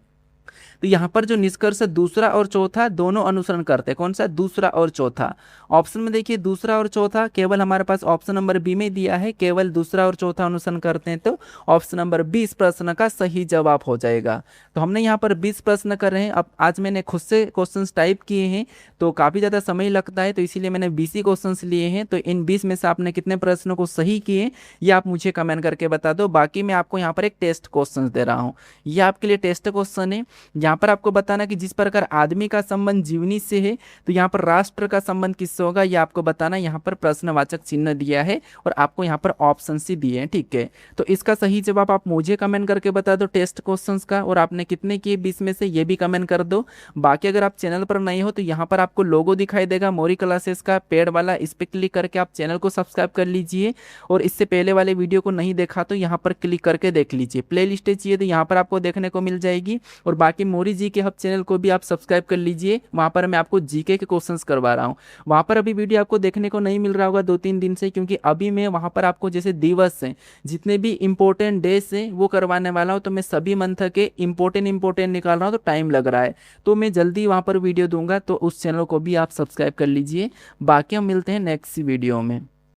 Speaker 1: तो यहाँ पर जो निष्कर्ष है दूसरा और चौथा दोनों अनुसरण करते हैं। कौन सा, दूसरा और चौथा। ऑप्शन में देखिए दूसरा और चौथा केवल हमारे पास ऑप्शन नंबर बी में दिया है, केवल दूसरा और चौथा अनुसरण करते हैं, तो ऑप्शन नंबर 20 प्रश्न का सही जवाब हो जाएगा। तो हमने यहाँ पर 20 प्रश्न कर रहे हैं। अब आज मैंने खुद से क्वेश्चंस टाइप किए हैं तो काफ़ी ज़्यादा समय लगता है, तो इसीलिए मैंने 20 ही क्वेश्चंस लिए हैं। तो इन 20 में से आपने कितने प्रश्नों को सही किए ये आप मुझे कमेंट करके बता दो। बाकी मैं आपको यहाँ पर एक टेस्ट क्वेश्चन दे रहा हूँ, ये आपके लिए टेस्ट क्वेश्चन है। यहाँ पर आपको बताना कि जिस प्रकार आदमी का संबंध जीवनी से है, तो यहाँ पर राष्ट्र का संबंध किससे होगा ये आपको बताना। यहाँ पर प्रश्नवाचक चिन्ह दिया है और आपको यहाँ पर ऑप्शन सी दिए हैं, ठीक है। तो इसका सही जवाब आप मुझे कमेंट करके बता दो टेस्ट क्वेश्चंस का, और आपने कितने किए 20 में से ये भी कमेंट कर दो। बाकी अगर आप चैनल पर नए हो तो यहाँ पर आपको लोगो दिखाई देगा मोरी क्लासेस का पेड वाला, इस पर क्लिक करके आप चैनल को सब्सक्राइब कर लीजिए। और इससे पहले वाले वीडियो को नहीं देखा तो यहाँ पर क्लिक करके देख लीजिए। प्ले लिस्ट चाहिए तो यहाँ पर आपको देखने को मिल जाएगी। और बाकी मोरी जी के हब चैनल को भी आप सब्सक्राइब कर लीजिए, वहाँ पर मैं आपको जीके के क्वेश्चंस करवा रहा हूँ। वहाँ पर अभी वीडियो आपको देखने को नहीं मिल रहा होगा 2-3 दिन से, क्योंकि अभी मैं वहाँ पर आपको जैसे दिवस हैं, जितने भी इंपॉर्टेंट डेज हैं वो करवाने वाला हूँ। तो मैं सभी मंथ के इंपॉर्टेंट निकाल रहा हूँ, तो टाइम लग रहा है, तो मैं जल्दी वहाँ पर वीडियो दूंगा, तो उस चैनल को भी आप सब्सक्राइब कर लीजिए। बाकी हम मिलते हैं नेक्स्ट वीडियो में।